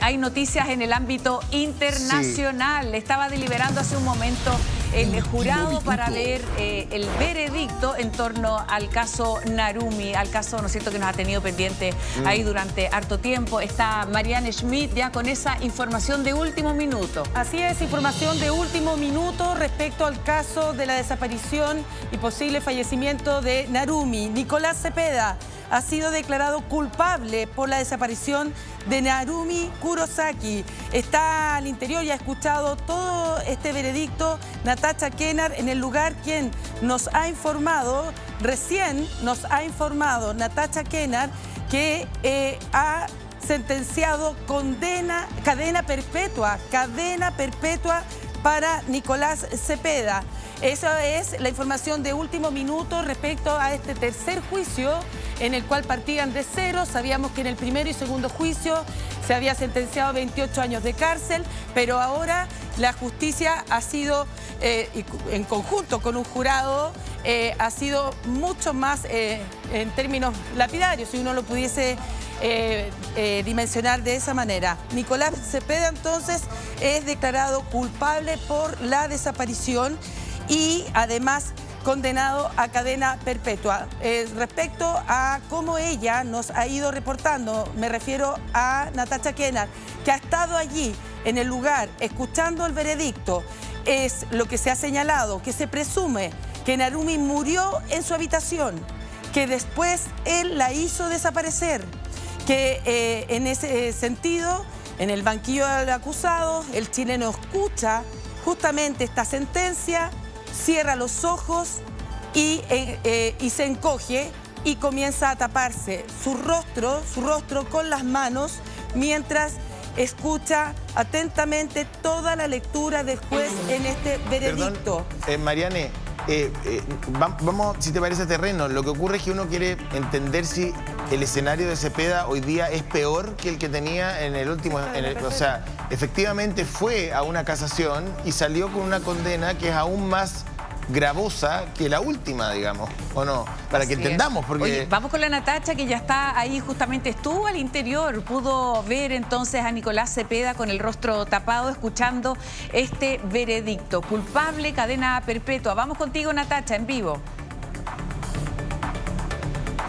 hay noticias en el ámbito internacional. Sí. Estaba deliberando hace un momento el jurado para leer el veredicto en torno al caso Narumi, al caso, ¿no es cierto?, que nos ha tenido pendiente ahí durante harto tiempo. Está Marianne Schmidt ya con esa información de último minuto. Así es, información de último minuto respecto al caso de la desaparición y posible fallecimiento de Narumi. Nicolás Cepeda ha sido declarado culpable por la desaparición de Narumi Kurosaki. Está al interior y ha escuchado todo este veredicto Natasha Kennard en el lugar, quien nos ha informado, recién nos ha informado Natasha Kennard que ha sentenciado cadena perpetua para Nicolás Cepeda. Esa es la información de último minuto respecto a este tercer juicio en el cual partían de cero. Sabíamos que en el primero y segundo juicio se había sentenciado 28 años de cárcel, pero ahora la justicia ha sido, en conjunto con un jurado, ha sido mucho más en términos lapidarios, si uno lo pudiese dimensionar de esa manera. Nicolás Cepeda entonces es declarado culpable por la desaparición y además condenado a cadena perpetua. Respecto a cómo ella nos ha ido reportando, me refiero a Natasha Kennard, que ha estado allí en el lugar escuchando el veredicto, es lo que se ha señalado, que se presume que Narumi murió en su habitación, que después él la hizo desaparecer, que en ese sentido, en el banquillo del acusado, el chileno escucha justamente esta sentencia, cierra los ojos y se encoge y comienza a taparse su rostro con las manos mientras escucha atentamente toda la lectura del juez en este veredicto. Perdón, Marianne, vamos, si te parece, a terreno. Lo que ocurre es que uno quiere entender si el escenario de Cepeda hoy día es peor que el que tenía en el último... o sea, efectivamente fue a una casación y salió con una condena que es aún más gravosa que la última, digamos, ¿o no? Para que entendamos, porque... Oye, vamos con la Natasha, que ya está ahí, justamente estuvo al interior, pudo ver entonces a Nicolás Cepeda con el rostro tapado, escuchando este veredicto. Culpable, cadena perpetua. Vamos contigo, Natasha, en vivo.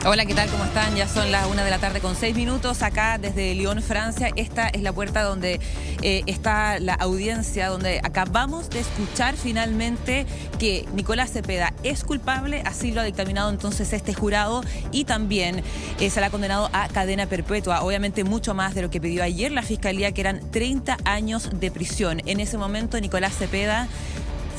Hola, ¿qué tal? ¿Cómo están? Ya son las 1 de la tarde con 6 minutos acá desde Lyon, Francia. Esta es la puerta donde está la audiencia, donde acabamos de escuchar finalmente que Nicolás Cepeda es culpable, así lo ha dictaminado entonces este jurado, y también se le ha condenado a cadena perpetua, obviamente mucho más de lo que pidió ayer la Fiscalía, que eran 30 años de prisión. En ese momento Nicolás Cepeda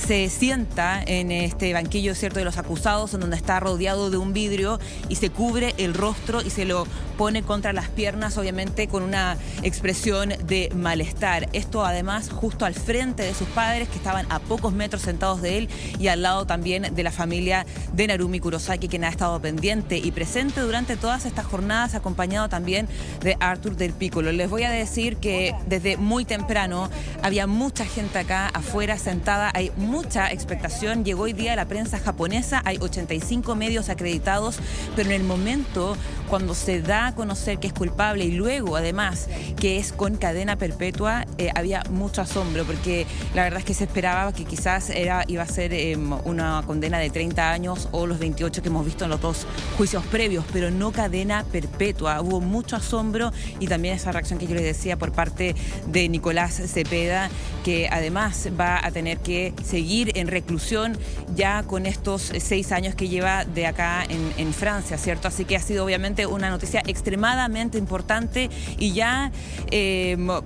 se sienta en este banquillo, ¿cierto?, de los acusados, en donde está rodeado de un vidrio y se cubre el rostro y se lo pone contra las piernas, obviamente con una expresión de malestar. Esto además justo al frente de sus padres, que estaban a pocos metros sentados de él, y al lado también de la familia de Narumi Kurosaki, quien ha estado pendiente y presente durante todas estas jornadas, acompañado también de Arthur Del Piccolo. Les voy a decir que desde muy temprano había mucha gente acá afuera sentada, hay mucha expectación. Llegó hoy día la prensa japonesa, hay 85 medios acreditados, pero en el momento cuando se da a conocer que es culpable y luego además que es con cadena perpetua, había mucho asombro, porque la verdad es que se esperaba que quizás iba a ser una condena de 30 años o los 28 que hemos visto en los dos juicios previos, pero no cadena perpetua. Hubo mucho asombro y también esa reacción que yo les decía por parte de Nicolás Cepeda, que además va a tener que seguir en reclusión ya con estos 6 años que lleva de acá en Francia, ¿cierto? Así que ha sido obviamente una noticia extremadamente importante y ya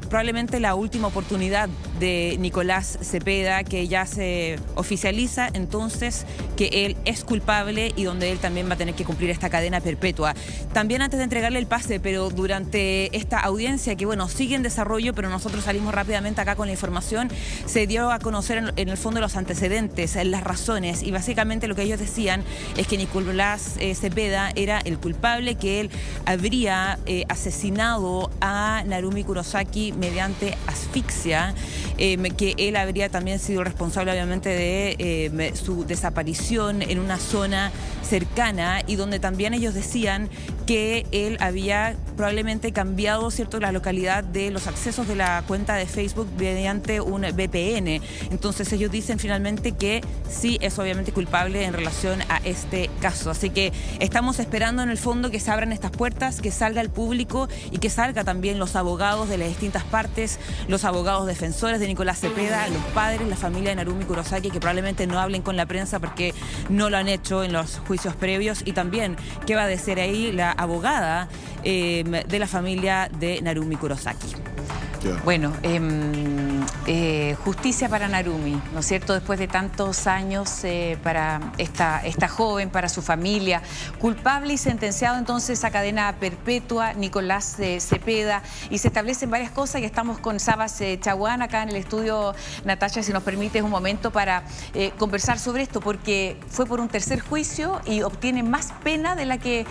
probablemente la última oportunidad de Nicolás Cepeda, que ya se oficializa entonces que él es culpable y donde él también va a tener que cumplir esta cadena perpetua. También antes de entregarle el pase, pero durante esta audiencia, que bueno, sigue en desarrollo, pero nosotros salimos rápidamente acá con la información, se dio a conocer en el fondo los antecedentes, las razones, y básicamente lo que ellos decían es que Nicolás Cepeda era el culpable, que él habría asesinado a Narumi Kurosaki mediante asfixia, que él habría también sido responsable obviamente de su desaparición en una zona cercana, y donde también ellos decían que él había probablemente cambiado, ¿cierto?, la localidad de los accesos de la cuenta de Facebook mediante un VPN. Entonces ellos dicen finalmente que sí es obviamente culpable en relación a este caso. Así que estamos esperando en el fondo que se abran estas puertas, que salga el público y que salga también los abogados de las distintas partes, los abogados defensores de Nicolás Cepeda, los padres, la familia de Narumi Kurosaki, que probablemente no hablen con la prensa porque no lo han hecho en los juicios previos, y también qué va a decir ahí la abogada de la familia de Narumi Kurosaki. Bueno, justicia para Narumi, ¿no es cierto? Después de tantos años para esta joven, para su familia. Culpable y sentenciado entonces a cadena perpetua Nicolás Cepeda. Y se establecen varias cosas y estamos con Sabas Chaguán acá en el estudio. Natasha, si nos permites un momento para conversar sobre esto, porque fue por un tercer juicio y obtiene más pena de la que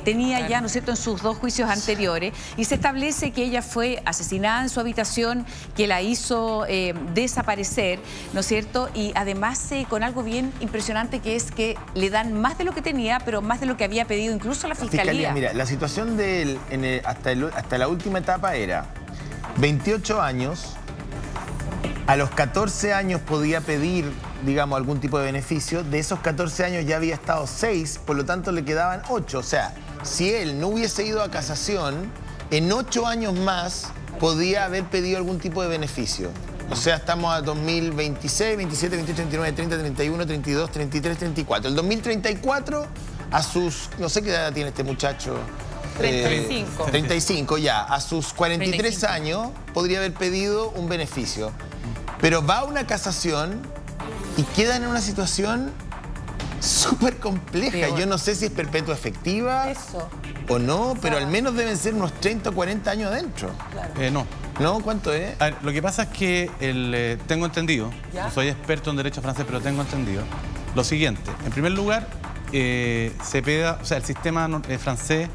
tenía ya, ¿no es cierto?, en sus 2 juicios anteriores. Y se establece que ella fue asesinada en su habitación, que la hizo desaparecer, ¿no es cierto? Y además con algo bien impresionante, que es que le dan más de lo que tenía, pero más de lo que había pedido incluso la Fiscalía. Mira, la situación de él hasta la última etapa era 28 años, a los 14 años podía pedir, digamos, algún tipo de beneficio. De esos 14 años ya había estado 6, por lo tanto le quedaban 8. O sea, si él no hubiese ido a casación, en 8 años más podía haber pedido algún tipo de beneficio. O sea, estamos a 2026, 27, 28, 29, 30, 31, 32, 33, 34. El 2034, a sus... no sé qué edad tiene este muchacho. 35. 35 ya. A sus 43 35 años podría haber pedido un beneficio. Pero va a una casación y queda en una situación súper compleja. Peor. Yo no sé si es perpetua efectiva o no, pero al menos deben ser unos 30 o 40 años adentro. No. ¿No? ¿Cuánto es? A ver, lo que pasa es que tengo entendido, no soy experto en derecho francés, pero tengo entendido lo siguiente. En primer lugar, Cepeda, o sea, el sistema francés,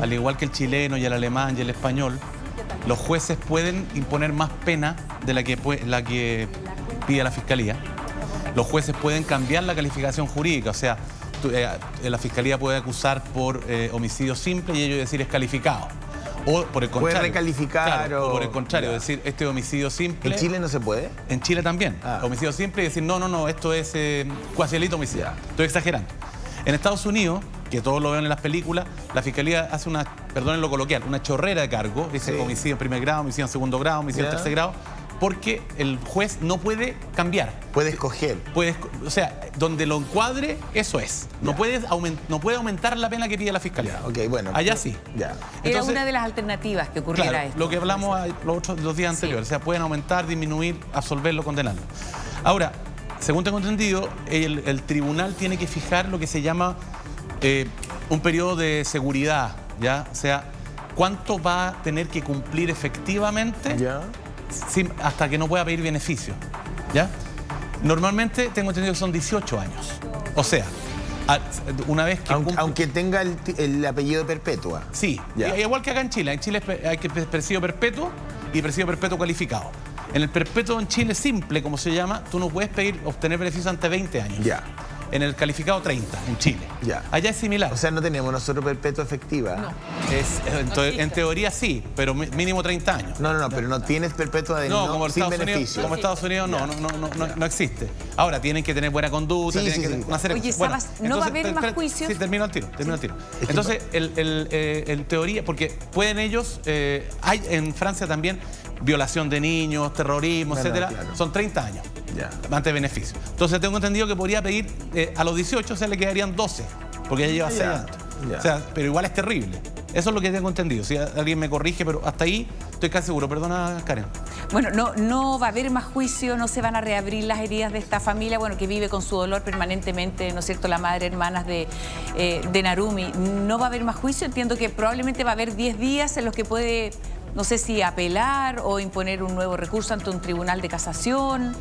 al igual que el chileno y el alemán y el español, los jueces pueden imponer más pena de la que pide la Fiscalía. Los jueces pueden cambiar la calificación jurídica, o sea, la Fiscalía puede acusar por homicidio simple y ello decir es calificado. O por el contrario. Puede recalificar, claro, o por el contrario, decir este homicidio simple. ¿En Chile no se puede? En Chile también. Ah. Homicidio simple y decir no, esto es cuasi delito homicidio. Estoy exagerando. En Estados Unidos, que todos lo ven en las películas, la Fiscalía hace una, perdonen lo coloquial, una chorrera de cargo. Dice homicidio en primer grado, homicidio en segundo grado, homicidio en tercer grado. Porque el juez no puede cambiar. Puede escoger. O sea, donde lo encuadre, eso es. No puede aumentar la pena que pide la Fiscalía. Ok, bueno. Allá sí. Ya. Era una de las alternativas que ocurriera Claro, esto. lo que hablamos los días anteriores. O sea, pueden aumentar, disminuir, absolverlo, condenarlo. Ahora, según tengo entendido, el tribunal tiene que fijar lo que se llama un periodo de seguridad, ¿ya? O sea, ¿cuánto va a tener que cumplir efectivamente? Ya. Hasta que no pueda pedir beneficio, ¿ya? Normalmente tengo entendido que son 18 años. O sea, una vez que aunque tenga el apellido de Perpetua. Sí, Ya. igual que acá en Chile. En Chile hay que presidio perpetuo y presidio perpetuo calificado. En el perpetuo en Chile simple, como se llama, tú no puedes obtener beneficio ante 20 años. Ya. En el calificado 30, en Chile. Ya. Allá es similar. O sea, no tenemos nosotros perpetua efectiva. No. En teoría sí, pero mínimo 30 años. No, pero no tienes perpetua de como sin Estados Unidos, beneficio. como Estados Unidos no existe. Ahora, tienen que tener buena conducta, Sí, tienen sí, que sí. una serie de Oye, cosas. Sabas, ¿no va a haber más juicios? Sí, termino al tiro. que Entonces, en teoría, porque pueden ellos, hay en Francia también violación de niños, terrorismo, Bueno, etcétera, claro. son 30 años. Ya. Ante beneficio. Entonces tengo entendido que podría pedir a los 18, o sea, le quedarían 12, porque ya lleva 6 Ya, años. ya. O sea, pero igual es terrible. Eso es lo que tengo entendido. Si alguien me corrige, pero hasta ahí estoy casi seguro. Perdona, Karen. Bueno, no va a haber más juicio, no se van a reabrir las heridas de esta familia, bueno, que vive con su dolor permanentemente, ¿no es cierto?, la madre, hermanas de Narumi. No va a haber más juicio, entiendo que probablemente va a haber 10 días en los que puede, no sé si apelar o imponer un nuevo recurso ante un tribunal de casación.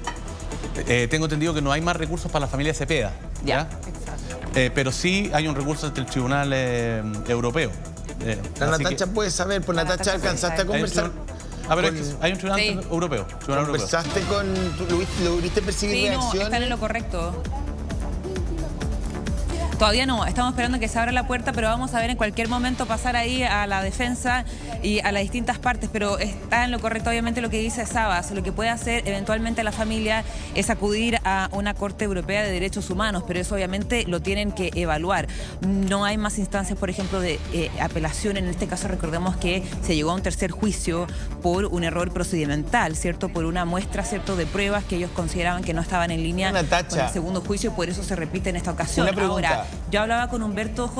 Tengo entendido que no hay más recursos para la familia Cepeda. Ya. Pero sí hay un recurso ante el Tribunal Europeo. La Así Natacha que puede saber, por La Natacha Natacha alcanzaste a puede hay un conversar. hay un tribunal Sí. europeo. ¿Conversaste con... ¿Lo viste percibir Sí, no, reacciones? están en lo correcto. Todavía no, estamos esperando que se abra la puerta, pero vamos a ver en cualquier momento pasar ahí a la defensa y a las distintas partes, pero está en lo correcto obviamente lo que dice Sabas. Lo que puede hacer eventualmente la familia es acudir a una Corte Europea de Derechos Humanos, pero eso obviamente lo tienen que evaluar. No hay más instancias, por ejemplo, de apelación. En este caso recordemos que se llegó a un tercer juicio por un error procedimental, ¿cierto? Por una muestra, ¿cierto?, de pruebas que ellos consideraban que no estaban en línea con el segundo juicio, por eso se repite en esta ocasión. Ahora, yo hablaba con Humberto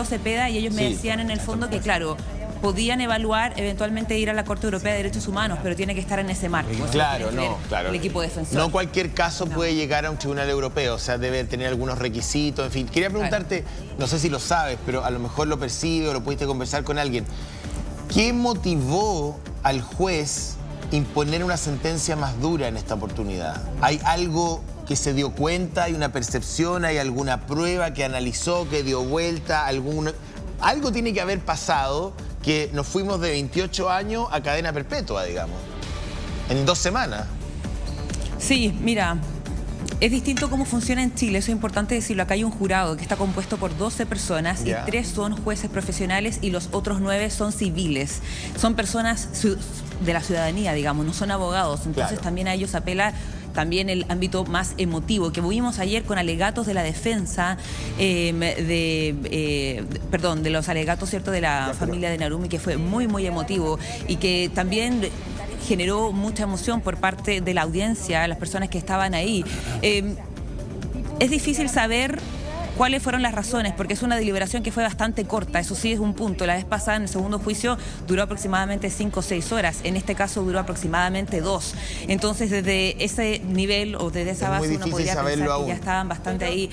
Cepeda, y ellos me decían en el fondo que, claro, podían evaluar eventualmente ir a la Corte Europea de Derechos Humanos, pero tiene que estar en ese marco. Claro, el equipo defensor. No cualquier caso puede llegar a un tribunal europeo, o sea, debe tener algunos requisitos, en fin. Quería preguntarte, no sé si lo sabes, pero a lo mejor lo percibes o lo pudiste conversar con alguien. ¿Qué motivó al juez imponer una sentencia más dura en esta oportunidad? ¿Hay algo que se dio cuenta? ¿Hay una percepción? ¿Hay alguna prueba que analizó, que dio vuelta? Algo tiene que haber pasado que nos fuimos de 28 años a cadena perpetua, digamos, en 2 semanas. Sí, mira, es distinto cómo funciona en Chile, eso es importante decirlo. Acá hay un jurado que está compuesto por 12 personas y 3 son jueces profesionales y los otros 9 son civiles. Son personas de la ciudadanía, digamos, no son abogados. Entonces también a ellos apela también el ámbito más emotivo, que vimos ayer con alegatos de la defensa, de los alegatos, ¿cierto?, de la familia de Narumi, que fue muy, muy emotivo y que también generó mucha emoción por parte de la audiencia, las personas que estaban ahí. Es difícil saber cuáles fueron las razones, porque es una deliberación que fue bastante corta, eso sí es un punto. La vez pasada, en el segundo juicio, duró aproximadamente 5 o 6 horas. En este caso duró aproximadamente 2. Entonces, desde ese nivel o desde esa base, uno podría pensar que ya estaban bastante ahí.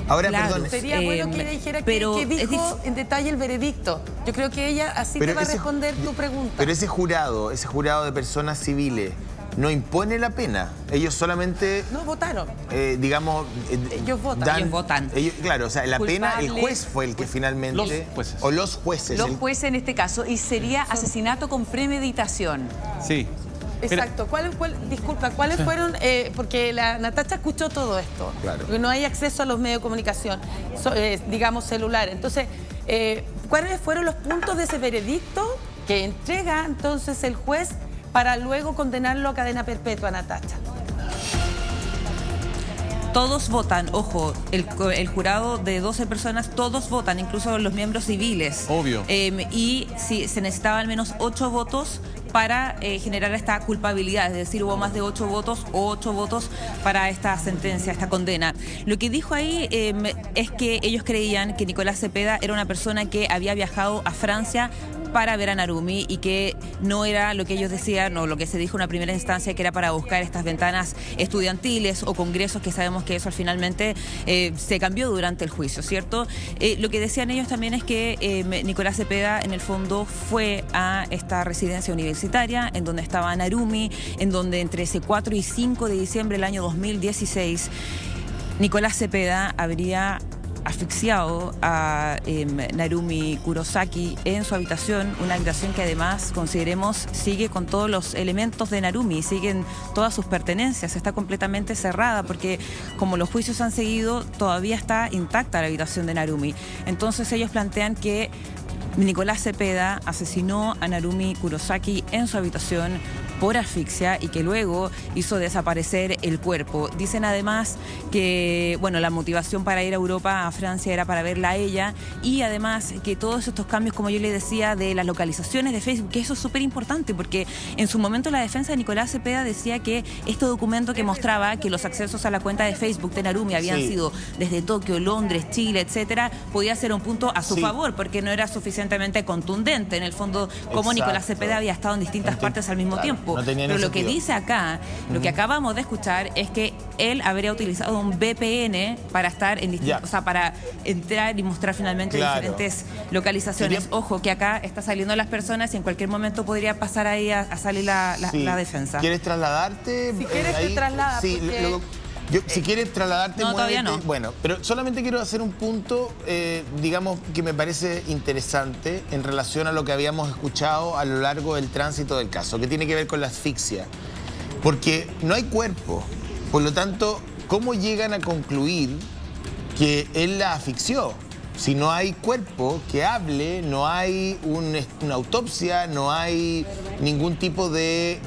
Ahora, claro, perdón. sería bueno que ella dijera que dijo en detalle el veredicto. Yo creo que ella así te va a responder tu pregunta. Pero ese jurado de personas civiles, no impone la pena. Ellos solamente... No votaron. Digamos... ellos votan. Ellos votan. Claro, o sea, la pena, el juez fue el que finalmente... Los jueces. O los jueces. Los jueces en este caso. Y sería asesinato con premeditación. Sí. Exacto. Disculpa, ¿cuáles fueron? Porque la Natacha escuchó todo esto. Claro. Porque no hay acceso a los medios de comunicación, digamos, celular. Entonces, ¿cuáles fueron los puntos de ese veredicto que entrega entonces el juez para luego condenarlo a cadena perpetua, Natacha? Todos votan, ojo, el jurado de 12 personas, todos votan, incluso los miembros civiles. Obvio. Y sí, se necesitaba al menos 8 votos para generar esta culpabilidad, es decir, hubo más de 8 votos o 8 votos para esta sentencia, esta condena. Lo que dijo ahí es que ellos creían que Nicolás Cepeda era una persona que había viajado a Francia para ver a Narumi y que no era lo que ellos decían o lo que se dijo en una primera instancia, que era para buscar estas ventanas estudiantiles o congresos, que sabemos que eso finalmente se cambió durante el juicio, ¿cierto? Lo que decían ellos también es que Nicolás Cepeda en el fondo fue a esta residencia universitaria en donde estaba Narumi, en donde entre ese 4 y 5 de diciembre del año 2016 Nicolás Cepeda habría asfixiado a Narumi Kurosaki en su habitación, una habitación que además, consideremos, sigue con todos los elementos de Narumi, siguen todas sus pertenencias, está completamente cerrada porque como los juicios han seguido, todavía está intacta la habitación de Narumi. Entonces ellos plantean que Nicolás Cepeda asesinó a Narumi Kurosaki en su habitación por asfixia y que luego hizo desaparecer el cuerpo. Dicen además que, bueno, la motivación para ir a Europa, a Francia, era para verla a ella, y además que todos estos cambios, como yo le decía, de las localizaciones de Facebook, que eso es súper importante porque en su momento la defensa de Nicolás Cepeda decía que este documento que mostraba que los accesos a la cuenta de Facebook de Narumi habían sido desde Tokio, Londres, Chile, etcétera, podía ser un punto a su favor porque no era suficientemente contundente en el fondo como Nicolás Cepeda había estado en distintas partes al mismo tiempo. No pero lo que dice acá, lo que acabamos de escuchar es que él habría utilizado un VPN para estar en distintos, o sea, para entrar y mostrar finalmente diferentes localizaciones. Ojo, que acá está saliendo las personas y en cualquier momento podría pasar ahí a salir la defensa. ¿Quieres trasladarte? Si quieres te traslada. Sí, si quieres trasladarte, no, todavía no. Bueno, pero solamente quiero hacer un punto, digamos, que me parece interesante en relación a lo que habíamos escuchado a lo largo del tránsito del caso, que tiene que ver con la asfixia. Porque no hay cuerpo. Por lo tanto, ¿cómo llegan a concluir que él la asfixió. Si no hay cuerpo que hable, no hay una autopsia, no hay ningún tipo de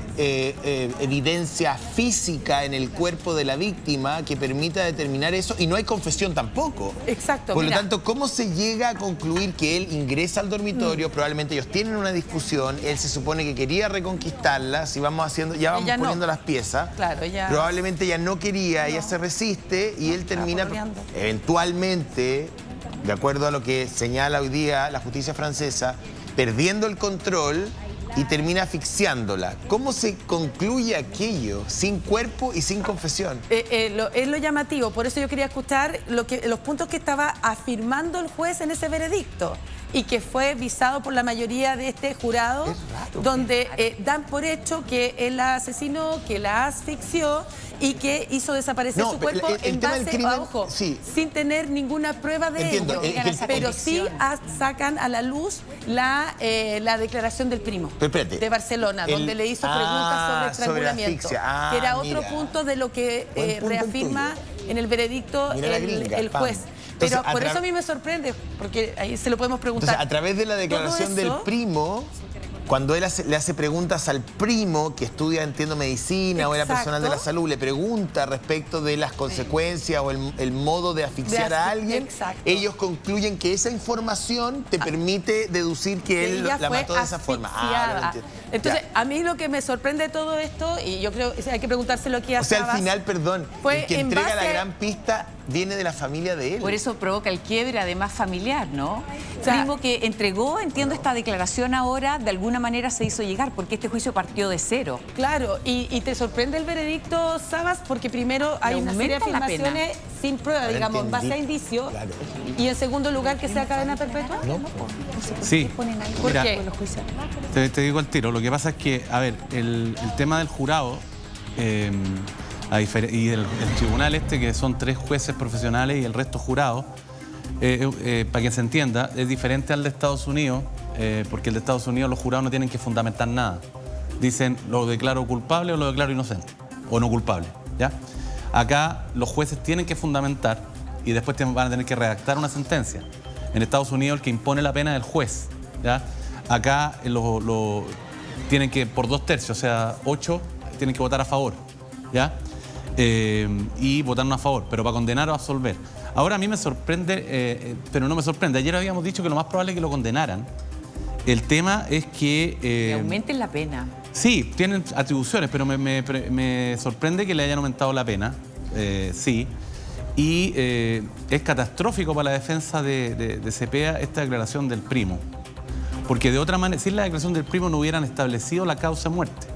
evidencia física en el cuerpo de la víctima que permita determinar eso, y no hay confesión tampoco. Exacto. Por lo tanto, ¿cómo se llega a concluir que él ingresa al dormitorio? Probablemente ellos tienen una discusión, él se supone que quería reconquistarla, si vamos haciendo, ya vamos poniendo las piezas. Claro, ella... Probablemente ella no quería, ella se resiste y él termina eventualmente, de acuerdo a lo que señala hoy día la justicia francesa, perdiendo el control y termina asfixiándola. ¿Cómo se concluye aquello sin cuerpo y sin confesión? Es lo llamativo, por eso yo quería escuchar los puntos que estaba afirmando el juez en ese veredicto y que fue visado por la mayoría de este jurado, donde dan por hecho que él la asesinó, que la asfixió y que hizo desaparecer su cuerpo en base, ojo, sin tener ninguna prueba de ello. Pero sí sacan a la luz la declaración del primo de Barcelona, donde le hizo preguntas sobre estrangulamiento, que era otro punto de lo que reafirma en el veredicto el juez. Pero entonces, por eso a mí me sorprende, porque ahí se lo podemos preguntar. Entonces, a través de la declaración del primo, cuando él le hace preguntas al primo, que estudia, entiendo, medicina o era personal de la salud, le pregunta respecto de las consecuencias o el modo de asfixiar a alguien, ellos concluyen que esa información te permite deducir que él la mató de esa forma. Entonces, a mí lo que me sorprende de todo esto, y yo creo que hay que preguntárselo aquí a Sabas, al final, perdón, el que entrega la gran pista viene de la familia de él. Por eso provoca el quiebre, además familiar, ¿no? O sea, primo que entregó, entiendo, esta declaración ahora, de alguna manera se hizo llegar, porque este juicio partió de cero. Claro, y te sorprende el veredicto, Sabas, porque primero hay una serie de afirmaciones sin prueba, digamos, en base a indicios, y en segundo lugar que sea cadena perpetua. Sí. ¿Por qué? Te digo al tiro. Lo que pasa es que, a ver, el tema del jurado y el tribunal que son 3 jueces profesionales y el resto jurados, para que se entienda, es diferente al de Estados Unidos, porque el de Estados Unidos los jurados no tienen que fundamentar nada. Dicen, lo declaro culpable o lo declaro inocente, o no culpable, ¿ya? Acá los jueces tienen que fundamentar y después van a tener que redactar una sentencia. En Estados Unidos el que impone la pena es el juez, ¿ya? Acá tienen que, por 2/3, o sea, 8 tienen que votar a favor, ¿ya? Y votaron a favor, pero para condenar o absolver. Ahora a mí me sorprende, pero no me sorprende. Ayer habíamos dicho que lo más probable es que lo condenaran. El tema es que aumenten la pena. Sí, tienen atribuciones, pero me sorprende que le hayan aumentado la pena, sí. Y es catastrófico para la defensa de Cepeda esta declaración del primo. Porque de otra manera, sin la declaración del primo no hubieran establecido la causa de muerte.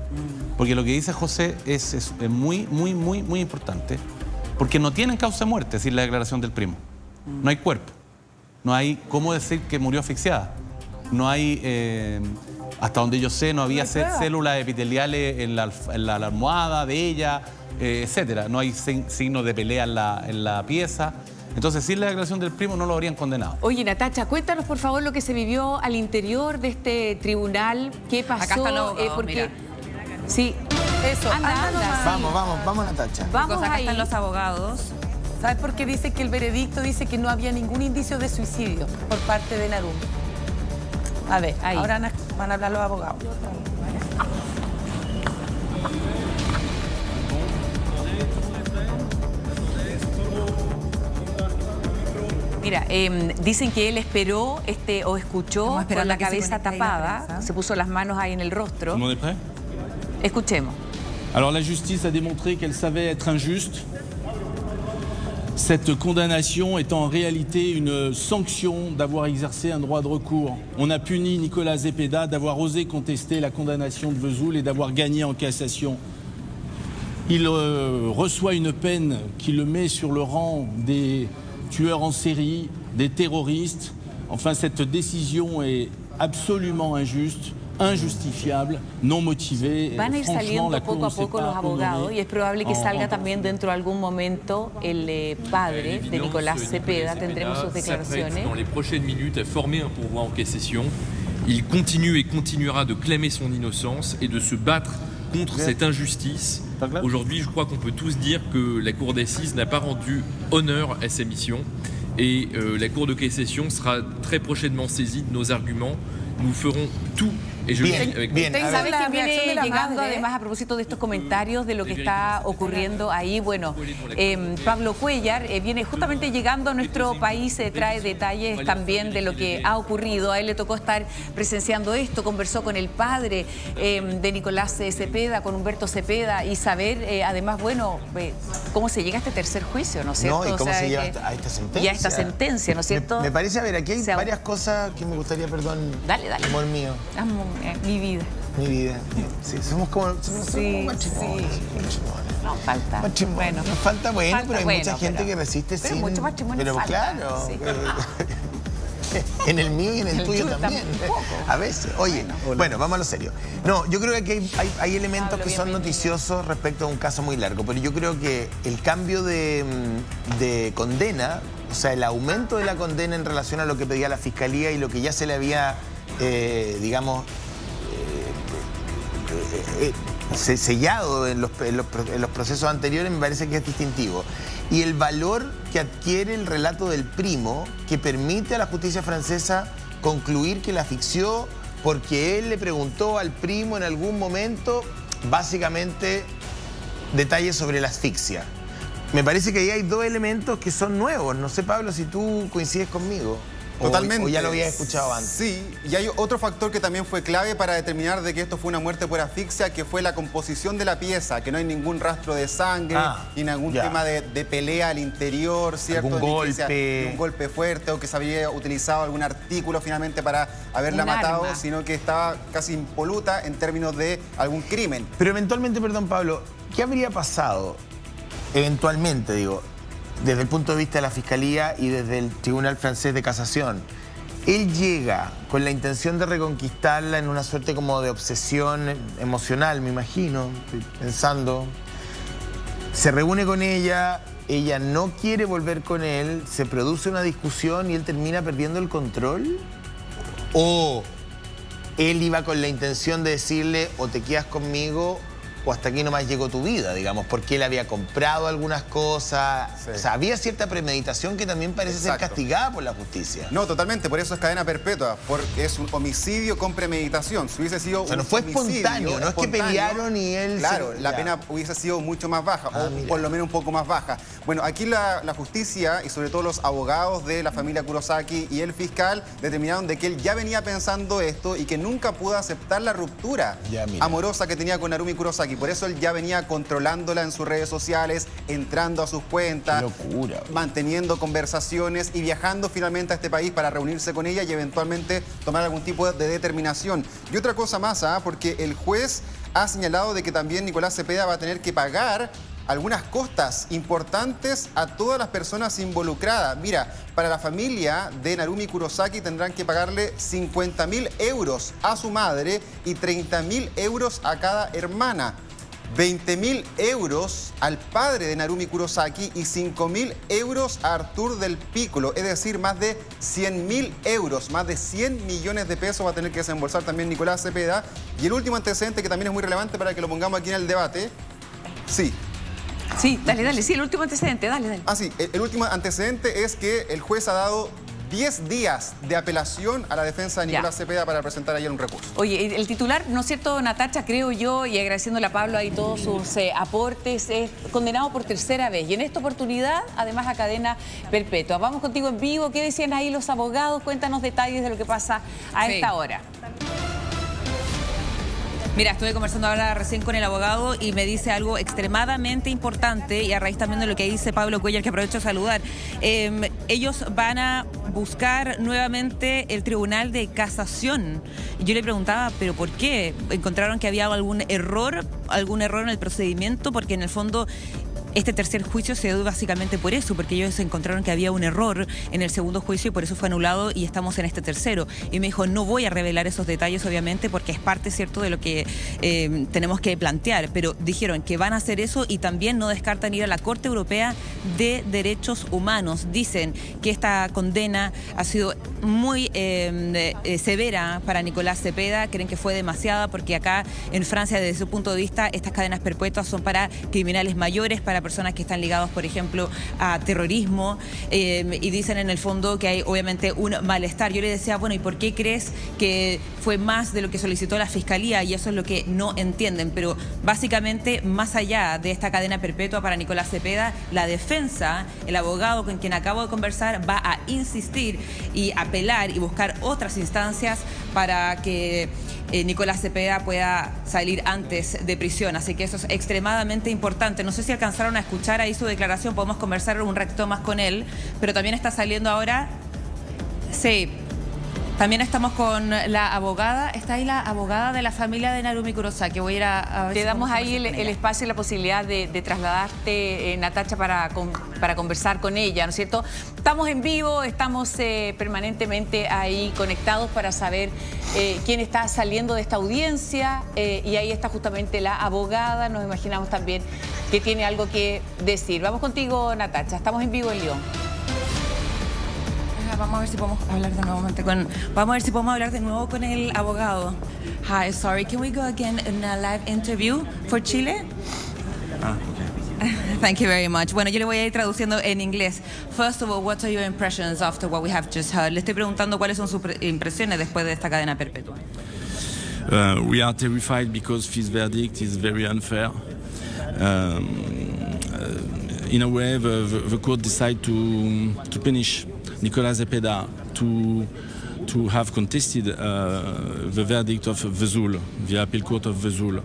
Porque lo que dice José es muy, muy, muy, muy importante. Porque no tienen causa de muerte sin la declaración del primo. No hay cuerpo. No hay cómo decir que murió asfixiada. No hay, hasta donde yo sé, no había células epiteliales en la almohada de ella, etcétera. No hay signos de pelea en la pieza. Entonces, sin la declaración del primo no lo habrían condenado. Oye, Natacha, cuéntanos, por favor, lo que se vivió al interior de este tribunal. ¿Qué pasó? Acá está loco, porque... Sí, eso. Anda. Vamos, Natacha. Vamos, acá ahí. están los abogados. ¿Sabes por qué dice que el veredicto dice que no había ningún indicio de suicidio por parte de Narumi? A ver, ahí. Ahora van a hablar los abogados. Mira, dicen que él esperó o escuchó con la cabeza tapada, se puso las manos ahí en el rostro. Escuchemos. Alors la justice a démontré qu'elle savait être injuste. Cette condamnation est en réalité une sanction d'avoir exercé un droit de recours. On a puni Nicolas Zepeda d'avoir osé contester la condamnation de Vesoul et d'avoir gagné en cassation. Il reçoit une peine qui le met sur le rang des tueurs en série, des terroristes. Enfin, cette décision est absolument injuste, injustifiable, non motivée. Van a ir saliendo poco a poco los abogados y es probable que salga también dentro de algún momento el padre de Nicolás Cepeda. Tendremos sus declaraciones. Dans les prochaines minutes, a formé un pourvoi en cassation. Il continue et continuera de clamer son innocence et de se battre contre cette injustice. Aujourd'hui, je crois qu'on peut tous dire que la Cour d'assises n'a pas rendu honneur à sa mission et la Cour de cassation sera très prochainement saisie de nos arguments. Nous ferons tout. Y yo bien. ¿Sabes la que viene reacción de la llegando madre? además a propósito de estos comentarios de lo que está ocurriendo ahí? Bueno, Pablo Cuéllar viene justamente llegando a nuestro país, trae detalles también de lo que ha ocurrido. A él le tocó estar presenciando esto, conversó con el padre de Nicolás Cepeda, con Humberto Cepeda, y saber además, bueno, cómo se llega a este tercer juicio, ¿no es cierto? No, y cómo se llega que- a esta sentencia. Y a esta sentencia, ¿no es cierto? Me parece, a ver, aquí hay Se ha- varias cosas que me gustaría, perdón, Dale, dale. amor mío, Mi vida. mi vida. Sí, somos como matrimonio, Sí, matrimonio. No, falta. Matrimonio. Bueno. Nos falta bueno, Falta pero hay bueno, mucha gente pero- que resiste pero sin... mucho matrimonio Pero falta, claro. sí. En el mío y en el tuyo también. tampoco. A veces. Oye, bueno, vamos a lo serio. No, yo creo que aquí hay elementos Pablo, que son bienvenido. noticiosos respecto a un caso muy largo, pero yo creo que el cambio de condena, o sea, el aumento de la condena en relación a lo que pedía la Fiscalía y lo que ya se le había, digamos, sellado en los procesos anteriores, me parece que es distintivo. Y el valor que adquiere el relato del primo, que permite a la justicia francesa concluir que la asfixió porque él le preguntó al primo en algún momento, básicamente, detalles sobre la asfixia. Me parece que ahí hay dos elementos que son nuevos. No sé, Pablo, si tú coincides conmigo. Totalmente. O ya lo habías escuchado antes. Sí, y hay otro factor que también fue clave para determinar de que esto fue una muerte por asfixia, que fue la composición de la pieza, que no hay ningún rastro de sangre, ni ningún ya. tema de pelea al interior, ¿cierto? Algún Ni que sea golpe. un golpe fuerte o que se había utilizado algún artículo finalmente para haberla Un matado, arma. sino que estaba casi impoluta en términos de algún crimen. Pero eventualmente, perdón, Pablo, ¿qué habría pasado? Eventualmente, digo, desde el punto de vista de la Fiscalía y desde el Tribunal Francés de Casación. Él llega con la intención de reconquistarla en una suerte como de obsesión emocional, me imagino, estoy pensando. Se reúne con ella no quiere volver con él, se produce una discusión y él termina perdiendo el control. ¿O él iba con la intención de decirle o te quedas conmigo o hasta aquí nomás llegó tu vida, digamos, porque él había comprado algunas cosas? Sí. O sea, había cierta premeditación que también parece ser Exacto. castigada por la justicia. No, totalmente, por eso es cadena perpetua, porque es un homicidio con premeditación. Si hubiese sido O sea, no un fue homicidio espontáneo, no es que pelearon y él... Claro, se- la ya. pena hubiese sido mucho más baja, o mira. por lo menos un poco más baja. Bueno, aquí la justicia y sobre todo los abogados de la familia Kurosaki y el fiscal determinaron de que él ya venía pensando esto y que nunca pudo aceptar la ruptura Ya, mira. amorosa que tenía con Narumi Kurosaki. Por eso él ya venía controlándola en sus redes sociales, entrando a sus cuentas, Qué locura, bro. manteniendo conversaciones y viajando finalmente a este país para reunirse con ella y eventualmente tomar algún tipo de determinación. Y otra cosa más, porque el juez ha señalado de que también Nicolás Cepeda va a tener que pagar algunas costas importantes a todas las personas involucradas. Mira, para la familia de Narumi Kurosaki tendrán que pagarle 50.000 euros a su madre y 30.000 euros a cada hermana. 20.000 euros al padre de Narumi Kurosaki y 5.000 euros a Artur del Piccolo, es decir, más de 100.000 euros, más de 100 millones de pesos va a tener que desembolsar también Nicolás Cepeda. Y el último antecedente que también es muy relevante para que lo pongamos aquí en el debate, sí, Sí, dale, sí, el último antecedente, dale. sí, el último antecedente es que el juez ha dado 10 días de apelación a la defensa de Ya. Nicolás Cepeda para presentar ayer un recurso. Oye, el titular, ¿no es cierto, Natacha? Creo yo, y agradeciéndole a Pablo ahí todos sus aportes, es condenado por tercera vez. Y en esta oportunidad, además, a cadena perpetua. Vamos contigo en vivo. ¿Qué decían ahí los abogados? Cuéntanos detalles de lo que pasa a Sí. esta hora. Mira, estuve conversando ahora recién con el abogado y me dice algo extremadamente importante y a raíz también de lo que dice Pablo Cuéllar, que aprovecho de saludar. Ellos van a buscar nuevamente el Tribunal de Casación. Yo le preguntaba, ¿pero por qué? ¿Encontraron que había algún error en el procedimiento? Porque en el fondo este tercer juicio se dio básicamente por eso, porque ellos encontraron que había un error en el segundo juicio y por eso fue anulado y estamos en este tercero. Y me dijo, no voy a revelar esos detalles, obviamente, porque es parte, ¿cierto?, de lo que tenemos que plantear, pero dijeron que van a hacer eso y también no descartan ir a la Corte Europea de Derechos Humanos. Dicen que esta condena ha sido muy severa para Nicolás Cepeda, creen que fue demasiada porque acá en Francia, desde su punto de vista, estas cadenas perpetuas son para criminales mayores, para personas que están ligados, por ejemplo, a terrorismo, y dicen en el fondo que hay obviamente un malestar. Yo le decía, bueno, ¿y por qué crees que fue más de lo que solicitó la Fiscalía? Y eso es lo que no entienden, pero básicamente, más allá de esta cadena perpetua para Nicolás Cepeda, la defensa, el abogado con quien acabo de conversar, va a insistir y apelar y buscar otras instancias para que Nicolás Cepeda pueda salir antes de prisión. Así que eso es extremadamente importante. No sé si alcanzaron a escuchar ahí su declaración, podemos conversar un ratito más con él, pero también está saliendo ahora. Sí. También estamos con la abogada, está ahí la abogada de la familia de Narumi Kurosaki. Voy a ir a ver. Te si damos ahí el ella. espacio y la posibilidad de trasladarte, Natacha, para conversar con ella, ¿no es cierto? Estamos en vivo, estamos permanentemente ahí conectados para saber quién está saliendo de esta audiencia, y ahí está justamente la abogada. Nos imaginamos también que tiene algo que decir. Vamos contigo, Natacha, estamos en vivo en Lyon. Vamos a ver si podemos hablar de nuevo con el abogado. Hi, sorry, can we go again in a live interview for Chile? Okay. Thank you very much. Bueno, yo le voy a ir traduciendo en inglés. First of all, what are your impressions after what we have just heard? Le estoy preguntando cuáles son sus impresiones después de esta cadena perpetua. We are terrified because this verdict is very unfair. In a way, the court decided to punish Nicolás Cepeda to have contested the verdict of Vesoul, the appeal court of Vesoul.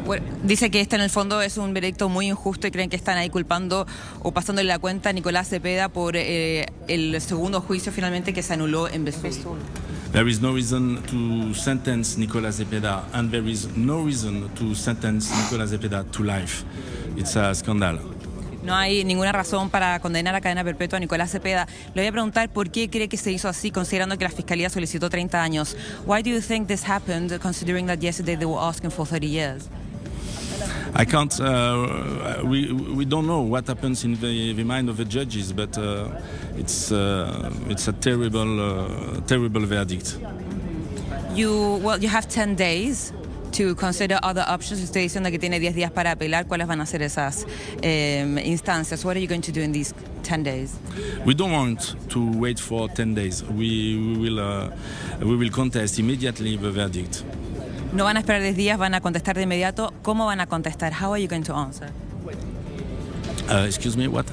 Bueno, dice que este en el fondo es un veredicto muy injusto y creen que están ahí culpando o pasándole la cuenta a Nicolás Cepeda por el segundo juicio finalmente que se anuló en Vesoul. There is no reason to sentence Nicolás Cepeda, and there is no reason to sentence Nicolás Cepeda to life. It's a scandal. No hay ninguna razón para condenar a cadena perpetua a Nicolás Cepeda. Le voy a preguntar por qué cree que se hizo así, considerando que la Fiscalía solicitó 30 años. Why do you think this happened, considering that yesterday they were asking for 30 years? I can't. We don't know what happens in the mind of the judges, but it's a terrible verdict. You have 10 days to consider other options. Usted diciendo que tiene 10 días para apelar. ¿Cuáles van a ser esas instancias? What are you going to do in these 10 days? We don't want to wait for 10 days. We will contest immediately the verdict. No van a esperar 10 días, van a contestar de inmediato. ¿Cómo van a contestar? How are you going to answer? Excuse me, what?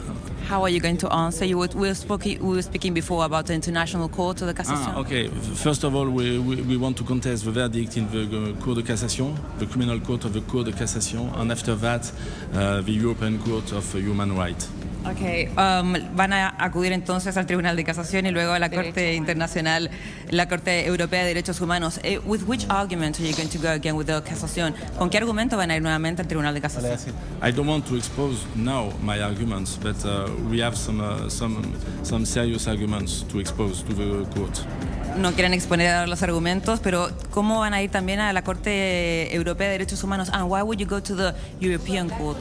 How are you going to answer? We were speaking before about the International Court of the Cassation. Okay. First of all, we want to contest the verdict in the Cour de Cassation, the criminal court of the Cour de Cassation, and after that, the European Court of Human Rights. Okay. Van a acudir entonces al Tribunal de Casación y luego a la Corte Internacional, la Corte Europea de Derechos Humanos. With which argument are you going to go again with the Casación? ¿Con qué argumento van a ir nuevamente al Tribunal de Casación? I don't want to expose now my arguments, but we have some serious arguments to expose to the court. No quieren exponer los argumentos, pero ¿cómo van a ir también a la Corte Europea de Derechos Humanos? And why would you go to the European Court?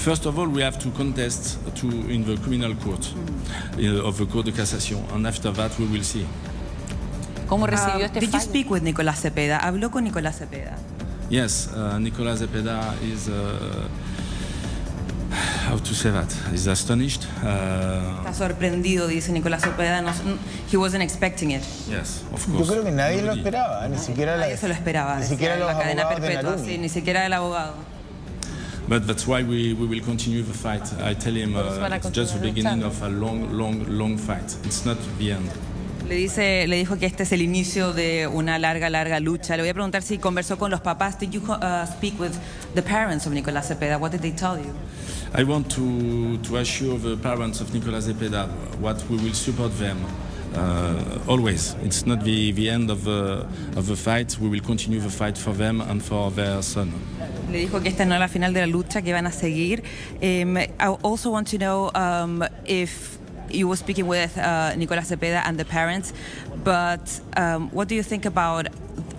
First of all, we have to contest in the criminal court of the Cour de Cassation, and after that we will see. ¿Cómo recibió este Did you fallo? speak with Nicolás Cepeda? ¿Habló con Nicolás Cepeda? Yes, Nicolás Cepeda is, how to say that? He's astonished. Está sorprendido, dice Nicolás Cepeda. He wasn't expecting it. Yes, of Yo course. creo que nadie lo Nobody. esperaba, ni siquiera Nadie se lo esperaba. ni decía, siquiera los la cadena abogados de perpetua, Narumi. sí, ni siquiera el abogado. But that's why we will continue the fight. I tell him it's just the beginning of a long fight. It's not the end. Le dijo que este es el inicio de una larga lucha. Le voy a preguntar si conversó con los papás. Did you speak with the parents of Nicolás Cepeda? What did they tell you? I want to assure the parents of Nicolás Cepeda what we will support them always. It's not the end of the fight. We will continue the fight for them and for their son. Le dijo que esta no es la final de la lucha, que van a seguir. I also want to know if you were speaking with Nicolás Cepeda and the parents, but what do you think about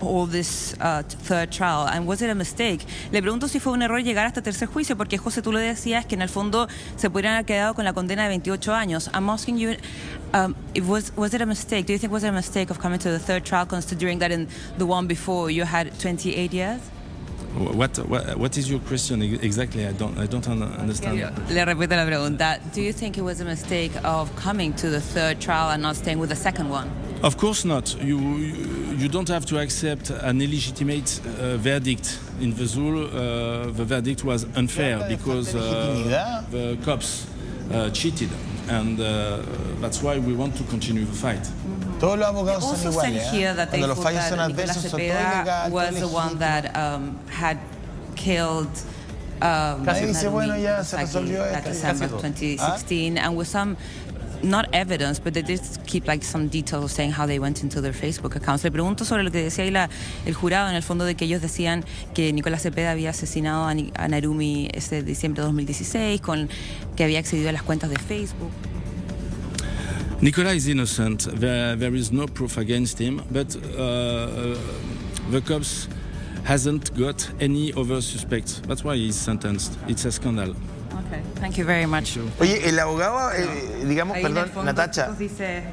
all this third trial, and was it a mistake? Le pregunto si fue un error llegar hasta tercer juicio, porque José, tú lo decías que en el fondo se podrían haber quedado con la condena de 28 años. I'm asking you, was it a mistake? Do you think was it a mistake of coming to the third trial, considering that in the one before you had 28 years? What is your question exactly? I don't understand. Le repito la pregunta. Do you think it was a mistake of coming to the third trial and not staying with the second one? Of course not. You don't have to accept an illegitimate verdict in Vesoul. The verdict was unfair because the cops cheated, and that's why we want to continue the fight. Todos los abogados son Also said iguales. here that they Cuando los thought fallos son that adversos, Nicolás son todo Cepeda legal, was todo the one legítimo. that had killed Casi dice, bueno, ya se Narumi resolvió that esto, December casi todo. 2016, and with some, not evidence, but they did keep like some details saying how they went into their Facebook accounts. Le pregunto sobre lo que decía ahí el jurado, en el fondo, de que ellos decían que Nicolás Cepeda había asesinado a Narumi ese diciembre de 2016, que había accedido a las cuentas de Facebook. Nicolas is innocent. There is no proof against him, but the cops hasn't got any other suspects. That's why he's sentenced. It's a scandal. Okay, thank you very much. Oye, el abogado, digamos, Ahí en el perdón, fondo, Natacha. pues, dice...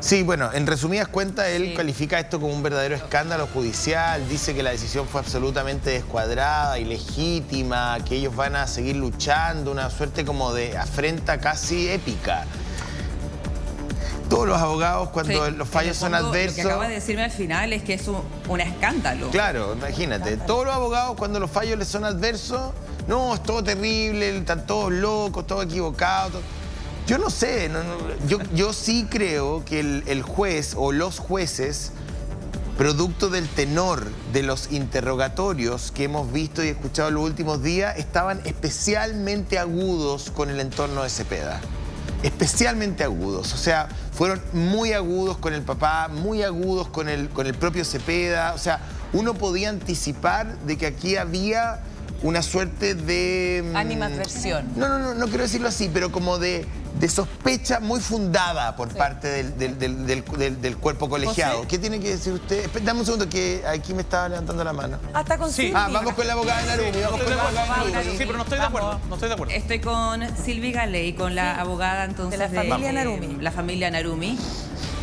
Sí, bueno, en resumidas cuentas, él Sí. califica esto como un verdadero escándalo judicial, dice que la decisión fue absolutamente descuadrada, ilegítima, que ellos van a seguir luchando, una suerte como de afrenta casi épica. Todos los abogados, cuando Sí, los fallos en el fondo, son adversos... Lo que acaba de decirme al final es que es un escándalo. Claro, imagínate, todos los abogados cuando los fallos les son adversos, no, es todo terrible, están todos locos, todos equivocados. Yo no sé, yo sí creo que el juez o los jueces, producto del tenor de los interrogatorios que hemos visto y escuchado en los últimos días, estaban especialmente agudos con el entorno de Cepeda. Especialmente agudos, o sea, fueron muy agudos con el papá, muy agudos con el propio Cepeda, o sea, uno podía anticipar de que aquí había una suerte de... Animadversión. No quiero decirlo así, pero como de sospecha muy fundada por parte del cuerpo colegiado. José. ¿Qué tiene que decir usted? Dame un segundo, que aquí me estaba levantando la mano. Hasta con Sí. Ah, vamos con la abogada de Narumi, vamos con la abogada de Narumi. Sí, pero no estoy de acuerdo. No estoy de acuerdo. Estoy con Silvi Galey, con la abogada entonces De la familia Narumi. La familia Narumi.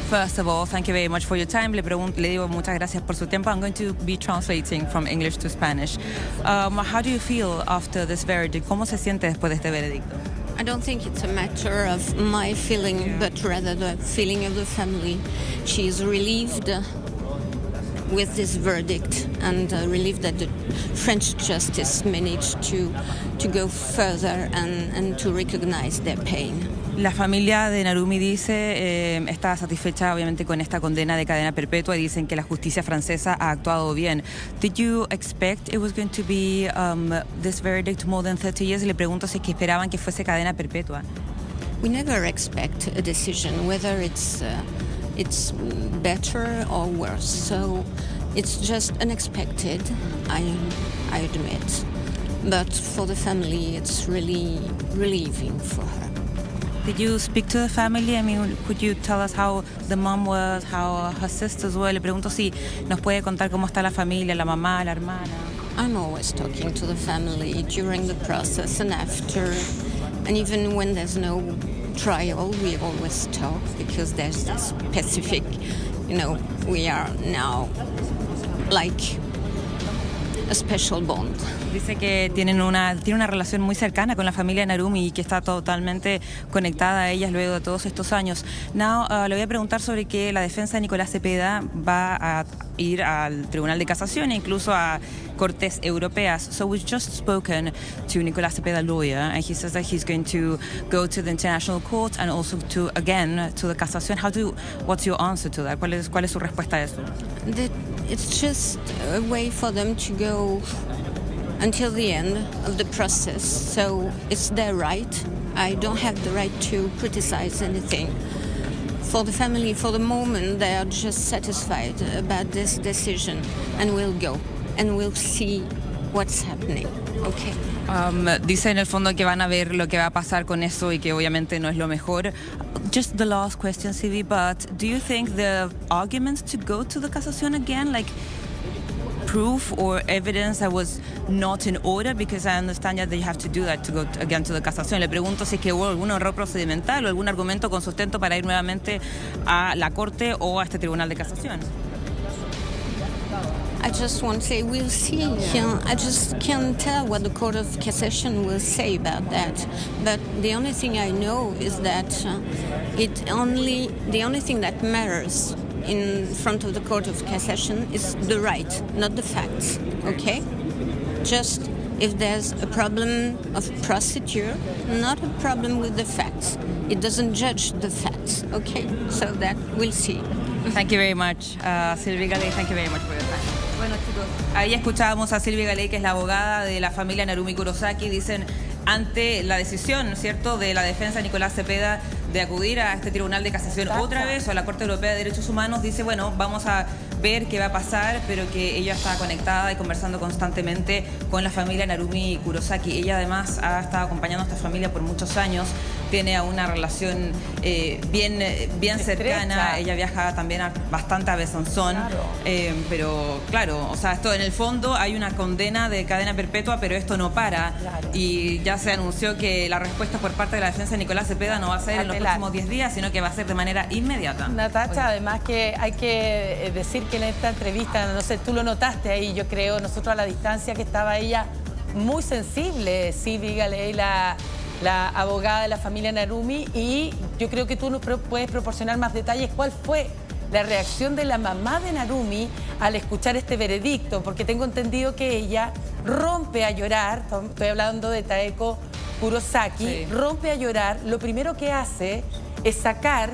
First of all, thank you very much for your time. Le digo muchas gracias por su tiempo. I'm going to be translating from English to Spanish. How do you feel after this verdict? ¿Cómo se siente después de este veredicto? I don't think it's a matter of my feeling, but rather the feeling of the family. She's relieved with this verdict and relieved that the French justice managed to go further and to recognize their pain. La familia de Narumi dice está satisfecha obviamente con esta condena de cadena perpetua y dicen que la justicia francesa ha actuado bien. Did you expect it was going to be this verdict more than 30 years? Le pregunto si es que esperaban que fuese cadena perpetua. We never expect a decision, whether it's better or worse. So it's just unexpected, I admit. But for the family, it's really relieving for her. Did you speak to the family? I mean, could you tell us how the mom was, how her sisters were? Le pregunto si nos puede contar cómo está la familia, la mamá, la hermana. I'm always talking to the family during the process and after. And even when there's no trial, we always talk because there's this specific, we are now like a special bond. Dice que tiene una relación muy cercana con la familia Narumi y que está totalmente conectada a ellas luego de todos estos años. Now, le voy a preguntar sobre que la defensa de Nicolás Cepeda va a ir al Tribunal de Casación e incluso a Cortes Europeas. So we've just spoken to Nicolás Cepeda lawyer and he says that he's going to go to the International Court and also to the Casación. What's your answer to that? ¿Cuál es su respuesta a eso? It's just a way for them to go until the end of the process. So it's their right. I don't have the right to criticize anything. for the family, for the moment, they are just satisfied about this decision, and we'll go and we'll see what's happening. Okay. Dice en el fondo que van a ver lo que va a pasar con eso y que obviamente no es lo mejor. Just the last question, Silvi, but do you think the arguments to go to the casación again, like proof or evidence that was not in order, because I understand that you have to do that to go again to the casación. Le pregunto si es que hubo algún error procedimental o algún argumento con sustento para ir nuevamente a la corte o a este tribunal de casación. I just want to say we'll see. I just can't tell what the Court of Cassation will say about that. But the only thing I know is that the only thing that matters in front of the Court of Cassation is the right, not the facts. Okay? Just if there's a problem of procedure, not a problem with the facts. It doesn't judge the facts. Okay? So that we'll see. Thank you very much, Silvi Galey. Thank you very much for your time. Bueno, chicos, ahí escuchábamos a Silvi Galey, que es la abogada de la familia Narumi Kurosaki. Dicen, ante la decisión, ¿cierto?, de la defensa de Nicolás Cepeda de acudir a este tribunal de casación otra vez o a la Corte Europea de Derechos Humanos, dice, bueno, vamos a ver qué va a pasar, pero que ella está conectada y conversando constantemente con la familia Narumi Kurosaki. Ella además ha estado acompañando a esta familia por muchos años, tiene una relación bien cercana. Ella viaja también bastante a Besanzón, claro. Pero claro, o sea, esto en el fondo hay una condena de cadena perpetua, pero esto no para. Claro. Y ya se anunció que la respuesta por parte de la defensa de Nicolás Cepeda no va a ser en los próximos 10 días, sino que va a ser de manera inmediata. Natacha, además que hay que decir que en esta entrevista, no sé, tú lo notaste ahí, yo creo, nosotros a la distancia, que estaba ella muy sensible, Silvi Galey, la abogada de la familia Narumi, y yo creo que tú nos puedes proporcionar más detalles. ¿Cuál fue la reacción de la mamá de Narumi al escuchar este veredicto? Porque tengo entendido que ella rompe a llorar, estoy hablando de Taeko Kurosaki, sí. Rompe a llorar, lo primero que hace es sacar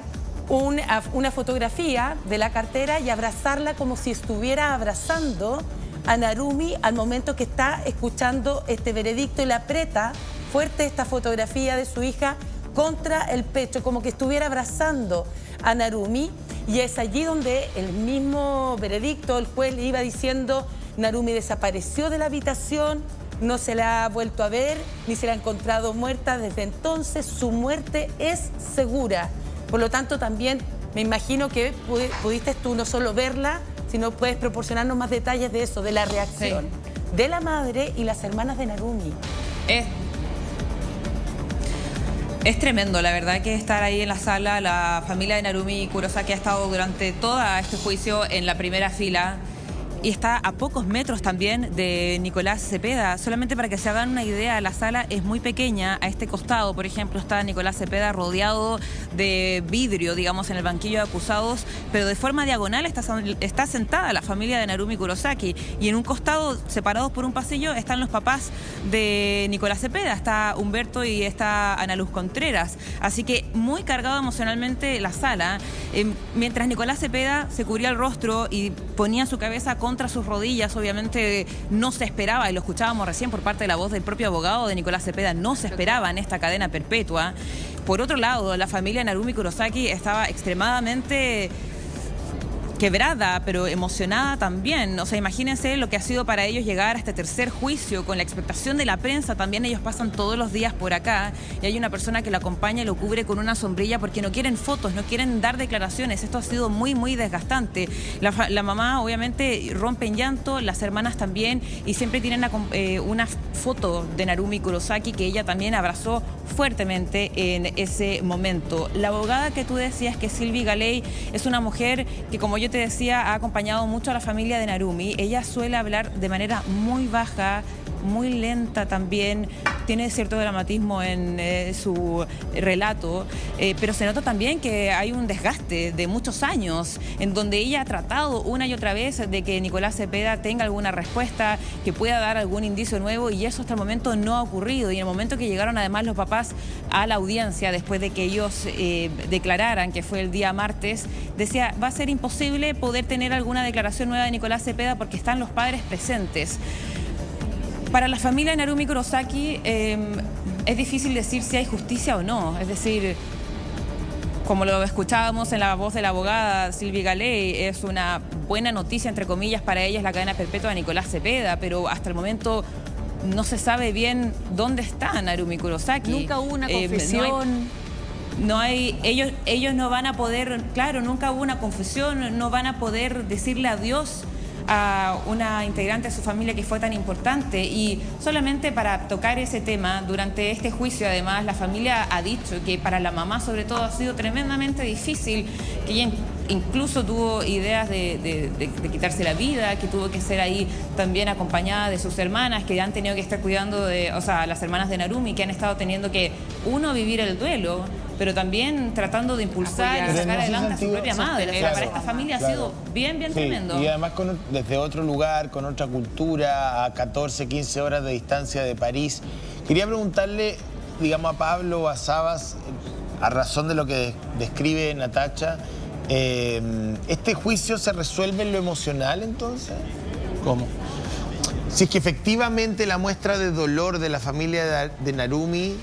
una fotografía de la cartera y abrazarla como si estuviera abrazando a Narumi al momento que está escuchando este veredicto, y le aprieta fuerte esta fotografía de su hija contra el pecho, como que estuviera abrazando a Narumi, y es allí donde el mismo veredicto, el juez le iba diciendo, Narumi desapareció de la habitación, no se la ha vuelto a ver, ni se la ha encontrado muerta, desde entonces su muerte es segura. Por lo tanto, también me imagino que pudiste tú no solo verla, sino puedes proporcionarnos más detalles de eso, de la reacción de la madre y las hermanas de Narumi. Es tremendo, la verdad, que estar ahí en la sala. La familia de Narumi Kurosaki ha estado durante todo este juicio en la primera fila y está a pocos metros también de Nicolás Cepeda. Solamente para que se hagan una idea, la sala es muy pequeña. A este costado, por ejemplo, está Nicolás Cepeda rodeado de vidrio, digamos, en el banquillo de acusados, pero de forma diagonal está sentada la familia de Narumi Kurosaki, y en un costado, separados por un pasillo, están los papás de Nicolás Cepeda. Está Humberto y está Ana Luz Contreras. Así que muy cargado emocionalmente la sala. Mientras Nicolás Cepeda se cubría el rostro y ponía su cabeza contra sus rodillas, obviamente no se esperaba, y lo escuchábamos recién por parte de la voz del propio abogado de Nicolás Cepeda, no se esperaba en esta cadena perpetua. Por otro lado, la familia Narumi Kurosaki estaba extremadamente quebrada, pero emocionada también. O sea, imagínense lo que ha sido para ellos llegar a este tercer juicio con la expectación de la prensa. También ellos pasan todos los días por acá y hay una persona que lo acompaña y lo cubre con una sombrilla porque no quieren fotos, no quieren dar declaraciones. Esto ha sido muy, muy desgastante. La mamá obviamente rompe en llanto, las hermanas también, y siempre tienen una foto de Narumi Kurosaki que ella también abrazó fuertemente en ese momento. La abogada que tú decías, que Silvi Galey, es una mujer que, como yo te decía, ha acompañado mucho a la familia de Narumi. Ella suele hablar de manera muy baja, muy lenta también, tiene cierto dramatismo en su relato, pero se nota también que hay un desgaste de muchos años en donde ella ha tratado una y otra vez de que Nicolás Cepeda tenga alguna respuesta, que pueda dar algún indicio nuevo, y eso hasta el momento no ha ocurrido. Y en el momento que llegaron además los papás a la audiencia, después de que ellos declararan, que fue el día martes, decía, va a ser imposible poder tener alguna declaración nueva de Nicolás Cepeda porque están los padres presentes. Para la familia de Narumi Kurosaki es difícil decir si hay justicia o no. Es decir, Como lo escuchábamos en la voz de la abogada Sylvie Galey, es una buena noticia, entre comillas, para ella es la cadena perpetua de Nicolás Cepeda, pero hasta el momento no se sabe bien dónde está Narumi Kurosaki. Nunca hubo una confesión. Ellos no van a poder, claro, nunca hubo una confesión, no van a poder decirle adiós a una integrante de su familia que fue tan importante. Y solamente para tocar ese tema, durante este juicio además la familia ha dicho que para la mamá sobre todo ha sido tremendamente difícil, que ella incluso tuvo ideas de quitarse la vida, que tuvo que ser ahí también acompañada de sus hermanas, que han tenido que estar cuidando de, o sea, las hermanas de Narumi, que han estado teniendo que, uno, vivir el duelo, pero también tratando de impulsar y sacar adelante a su propia madre. O sea, para esta familia ha sido bien tremendo. Y además desde otro lugar, con otra cultura, a 14, 15 horas de distancia de París. Quería preguntarle, digamos, a Pablo o a Sabas, a razón de lo que describe Natacha, ¿este juicio se resuelve en lo emocional entonces? ¿Cómo? Si es que efectivamente la muestra de dolor de la familia de Narumi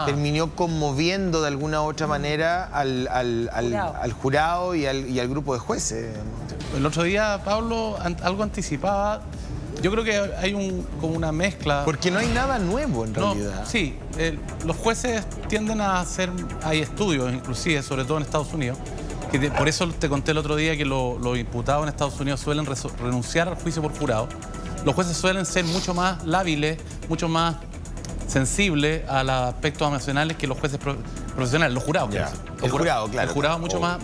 terminó conmoviendo de alguna u otra manera al jurado y al grupo de jueces. El otro día Pablo algo anticipaba. Yo creo que hay como una mezcla. Porque no hay nada nuevo en realidad. Sí, los jueces tienden a hacer, hay estudios inclusive, sobre todo en Estados Unidos, que por eso te conté el otro día que los imputados en Estados Unidos suelen renunciar al juicio por jurado. Los jueces suelen ser mucho más lábiles, mucho más sensibles a los aspectos emocionales que los jueces profesionales, los jurados. El jurado, claro. El jurado mucho más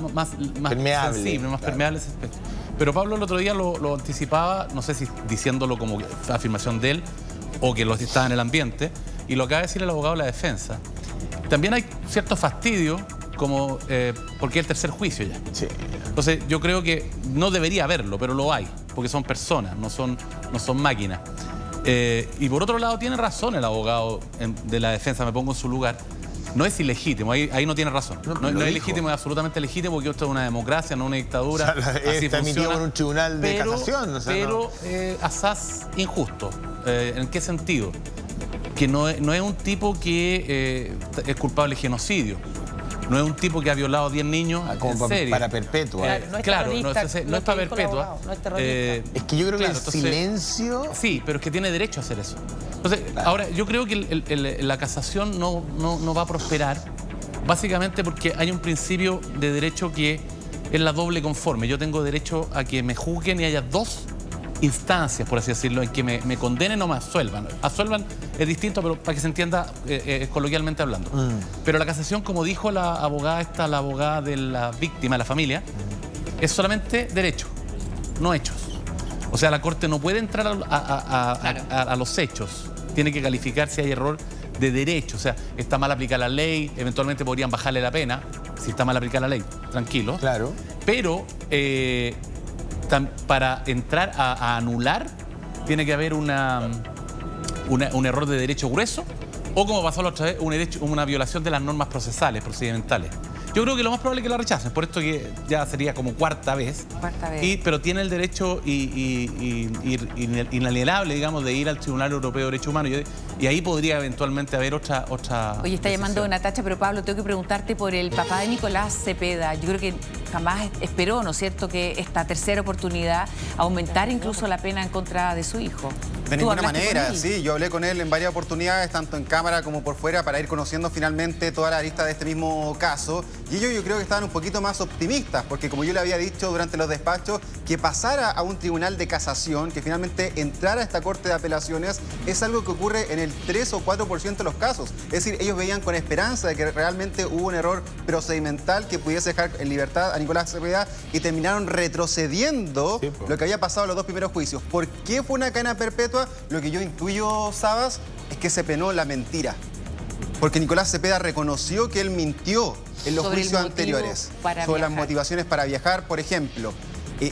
permeable, sensible, más permeable ese aspecto. Pero Pablo el otro día lo anticipaba, no sé si diciéndolo como afirmación de él o que lo estaba en el ambiente, y lo acaba de decir el abogado de la defensa. También hay cierto fastidio, como porque es el tercer juicio ya. Sí. Entonces yo creo que no debería haberlo, pero lo hay, porque son personas, no son máquinas. Y por otro lado tiene razón el abogado de la defensa, me pongo en su lugar. No es ilegítimo, ahí no tiene razón. No es ilegítimo, es absolutamente legítimo, porque esto es una democracia, no una dictadura. O sea, está emitido por un tribunal de casación. O sea, pero asaz injusto. ¿En qué sentido? Que no es un tipo que es culpable de genocidio. No es un tipo que ha violado a 10 niños en serio. Para perpetua. Claro, no es para perpetua. Es que yo creo que el silencio... Sí, pero es que tiene derecho a hacer eso. Entonces, ahora, yo creo que la casación no va a prosperar, básicamente porque hay un principio de derecho que es la doble conforme. Yo tengo derecho a que me juzguen y haya dos instancias, por así decirlo, en que me condenen o me absuelvan. Absuelvan es distinto, pero para que se entienda coloquialmente hablando. Pero la casación, como dijo la abogada de la víctima, de la familia, es solamente derecho, no hechos. O sea, la Corte no puede entrar a los hechos. Tiene que calificar si hay error de derecho. O sea, está mal aplicada la ley, eventualmente podrían bajarle la pena, si está mal aplicada la ley, tranquilo. Claro. Pero para entrar a anular, tiene que haber un error de derecho grueso, o como pasó la otra vez, una violación de las normas procedimentales. Yo creo que lo más probable es que la rechacen, por esto que ya sería como cuarta vez. Pero tiene el derecho inalienable, digamos, de ir al Tribunal Europeo de Derechos Humanos, y ahí podría eventualmente haber otra Oye, está llamando Natacha, pero Pablo, tengo que preguntarte por el papá de Nicolás Cepeda. Yo creo que jamás esperó, ¿no es cierto?, que esta tercera oportunidad aumentar incluso la pena en contra de su hijo. De ninguna manera, sí. Yo hablé con él en varias oportunidades, tanto en cámara como por fuera, para ir conociendo finalmente toda la lista de este mismo caso. Y ellos yo creo que estaban un poquito más optimistas, porque como yo le había dicho durante los despachos, que pasara a un tribunal de casación, que finalmente entrara a esta corte de apelaciones, es algo que ocurre en el 3 o 4% de los casos. Es decir, ellos veían con esperanza de que realmente hubo un error procedimental que pudiese dejar en libertad a Nicolás Cepeda, y terminaron retrocediendo lo que había pasado en los dos primeros juicios. ¿Por qué fue una cadena perpetua? Lo que yo intuyo, Sabas, es que se penó la mentira. Porque Nicolás Cepeda reconoció que él mintió en los juicios anteriores sobre las motivaciones para viajar, por ejemplo.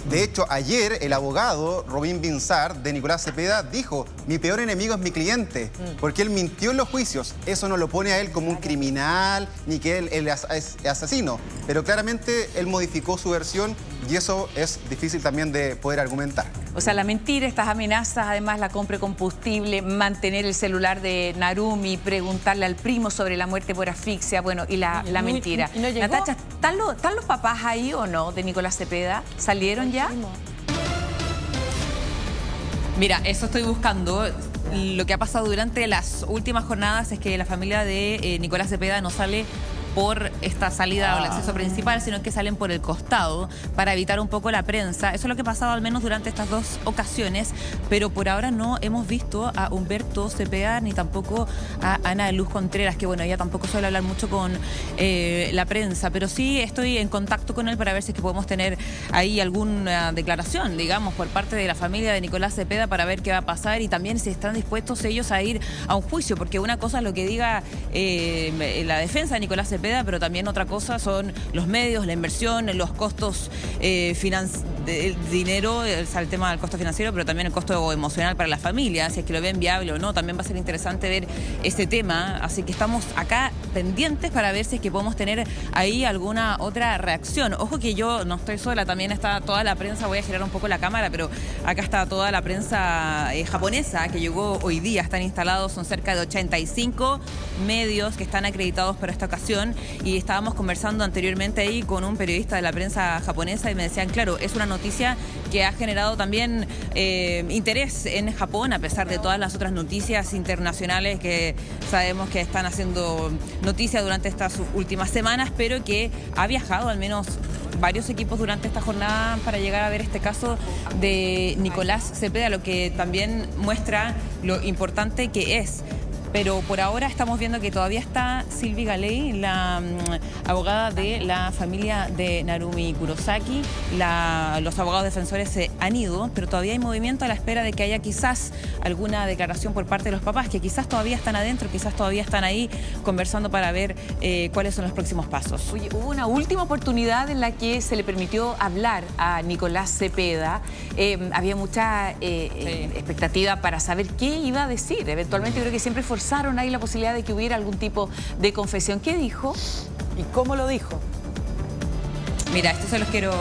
De hecho, ayer el abogado Robin Binzar de Nicolás Cepeda dijo: mi peor enemigo es mi cliente, porque él mintió en los juicios. Eso no lo pone a él como un criminal, ni que él es asesino. Pero claramente él modificó su versión y eso es difícil también de poder argumentar. O sea, la mentira, estas amenazas, además la compra de combustible, mantener el celular de Narumi, preguntarle al primo sobre la muerte por asfixia, bueno, y la mentira. ¿Y no llegó? Natacha, ¿están los papás ahí o no de Nicolás Cepeda? ¿Salieron ya? Mira, eso estoy buscando. Lo que ha pasado durante las últimas jornadas es que la familia de Nicolás Cepeda no sale por esta salida o el acceso principal, sino que salen por el costado para evitar un poco la prensa. Eso es lo que ha pasado al menos durante estas dos ocasiones, pero por ahora no hemos visto a Humberto Cepeda ni tampoco a Ana Luz Contreras, que bueno, ella tampoco suele hablar mucho con la prensa, pero sí estoy en contacto con él para ver si es que podemos tener ahí alguna declaración, digamos, por parte de la familia de Nicolás Cepeda para ver qué va a pasar y también si están dispuestos ellos a ir a un juicio, porque una cosa es lo que diga la defensa de Nicolás Cepeda, pero también otra cosa son los medios, la inversión, los costos del dinero, el tema del costo financiero, pero también el costo emocional para la familia, si es que lo ven viable o no. También va a ser interesante ver ese tema, así que estamos acá pendientes para ver si es que podemos tener ahí alguna otra reacción. Ojo que yo no estoy sola, también está toda la prensa, voy a girar un poco la cámara, pero acá está toda la prensa japonesa que llegó hoy día, están instalados, son cerca de 85 medios que están acreditados para esta ocasión. Y estábamos conversando anteriormente ahí con un periodista de la prensa japonesa y me decían, claro, es una noticia que ha generado también interés en Japón, a pesar de todas las otras noticias internacionales que sabemos que están haciendo noticia durante estas últimas semanas, pero que ha viajado al menos varios equipos durante esta jornada para llegar a ver este caso de Nicolás Cepeda, lo que también muestra lo importante que es. Pero por ahora estamos viendo que todavía está Sylvie Galey, la abogada de la familia de Narumi Kurosaki. Los abogados defensores se han ido, pero todavía hay movimiento a la espera de que haya quizás alguna declaración por parte de los papás, que quizás todavía están adentro, quizás todavía están ahí conversando para ver cuáles son los próximos pasos. Oye, hubo una última oportunidad en la que se le permitió hablar a Nicolás Cepeda. Había mucha expectativa para saber qué iba a decir. Eventualmente creo que siempre forzaron ahí la posibilidad de que hubiera algún tipo de confesión. ¿Qué dijo? ¿Y cómo lo dijo? Mira, esto se los quiero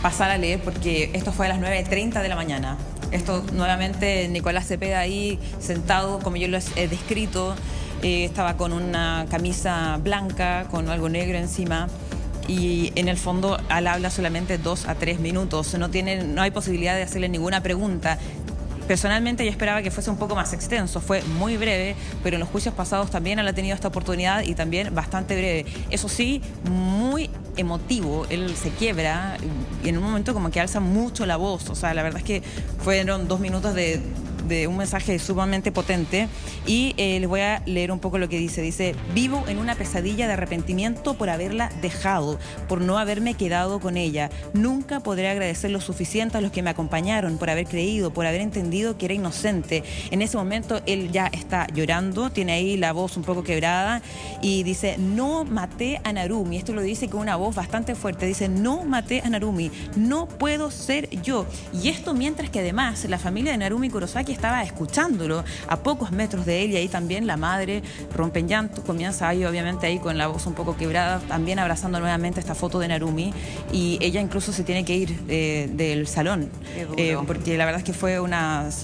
pasar a leer porque esto fue a las 9:30 de la mañana. Esto nuevamente Nicolás Cepeda ahí sentado, como yo lo he descrito, estaba con una camisa blanca, con algo negro encima. Y en el fondo él habla solamente 2 a 3 minutos. No hay posibilidad de hacerle ninguna pregunta. Personalmente yo esperaba que fuese un poco más extenso, fue muy breve, pero en los juicios pasados también él ha tenido esta oportunidad y también bastante breve. Eso sí, muy emotivo, él se quiebra y en un momento como que alza mucho la voz, o sea, la verdad es que fueron 2 minutos de un mensaje sumamente potente y les voy a leer un poco lo que dice. Dice, vivo en una pesadilla de arrepentimiento por haberla dejado, por no haberme quedado con ella. Nunca podré agradecer lo suficiente a los que me acompañaron, por haber creído, por haber entendido que era inocente. En ese momento él ya está llorando, tiene ahí la voz un poco quebrada y dice, no maté a Narumi. Esto lo dice con una voz bastante fuerte. Dice, no maté a Narumi, no puedo ser yo. Y esto mientras que además la familia de Narumi Kurosaki estaba escuchándolo a pocos metros de él y ahí también la madre rompe en llanto, comienza ahí obviamente ahí con la voz un poco quebrada, también abrazando nuevamente esta foto de Narumi y ella incluso se tiene que ir del salón porque la verdad es que fue un